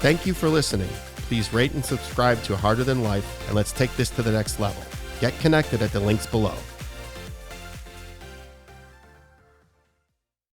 Thank you for listening. Please rate and subscribe to Harder Than Life, and let's take this to the next level. Get connected at the links below.